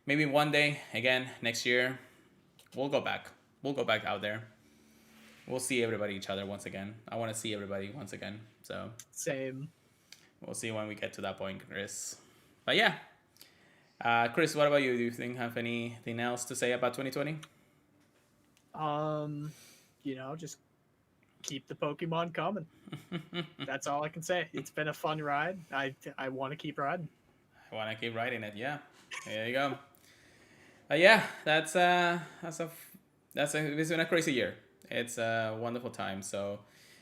maybe one day again next year we'll go back. We'll go back out there. We'll see each other once again. I want to see everybody once again. So same. We'll see when we get to that point, Chris. But yeah, Chris, what about you? Do you have anything else to say about 2020? Just keep the Pokemon coming. That's all I can say. It's been a fun ride. I want to keep riding. I want to keep riding it. Yeah, there you go. Yeah, it's been a crazy year. It's a wonderful time. So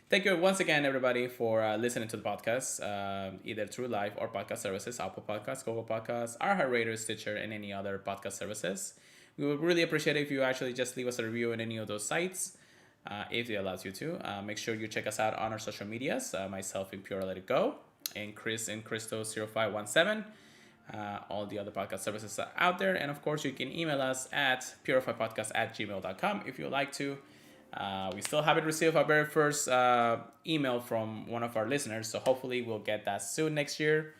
thank you once again, everybody, for listening to the podcast, either through live or podcast services, Apple Podcasts, Google Podcasts, iHeartRadio, Stitcher, and any other podcast services. We would really appreciate it if you actually just leave us a review in any of those sites, if it allows you to. Make sure you check us out on our social medias, myself in Pure Let It Go, and Chris in Christo0517. All the other podcast services are out there. And of course, you can email us at purifiedpodcast@gmail.com if you'd like to. We still haven't received our very first email from one of our listeners, so hopefully we'll get that soon next year.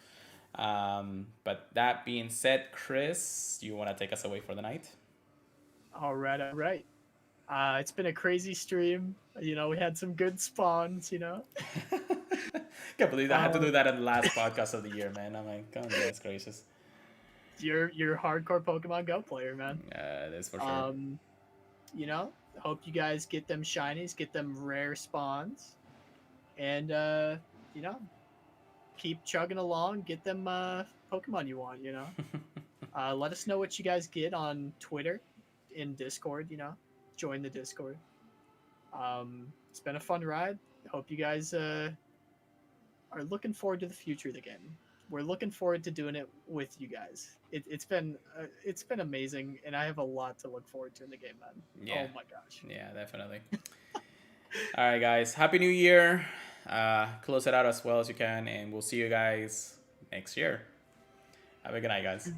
But that being said, Chris, you want to take us away for the night? All right. It's been a crazy stream. We had some good spawns. Can't believe I had to do that in the last podcast of the year, man. I'm like, goodness gracious. You're a hardcore Pokemon Go player, man. That's for sure. Hope you guys get them shinies, get them rare spawns, and keep chugging along, get them Pokemon you want. Let us know what you guys get on Twitter, in Discord. Join the Discord. It's been a fun ride. Hope you guys are looking forward to the future of the game. We're looking forward to doing it with you guys. It's been amazing, and I have a lot to look forward to in the game, man. Yeah. Oh my gosh. Yeah, definitely. All right, guys. Happy New Year. Close it out as well as you can, and we'll see you guys next year. Have a good night, guys.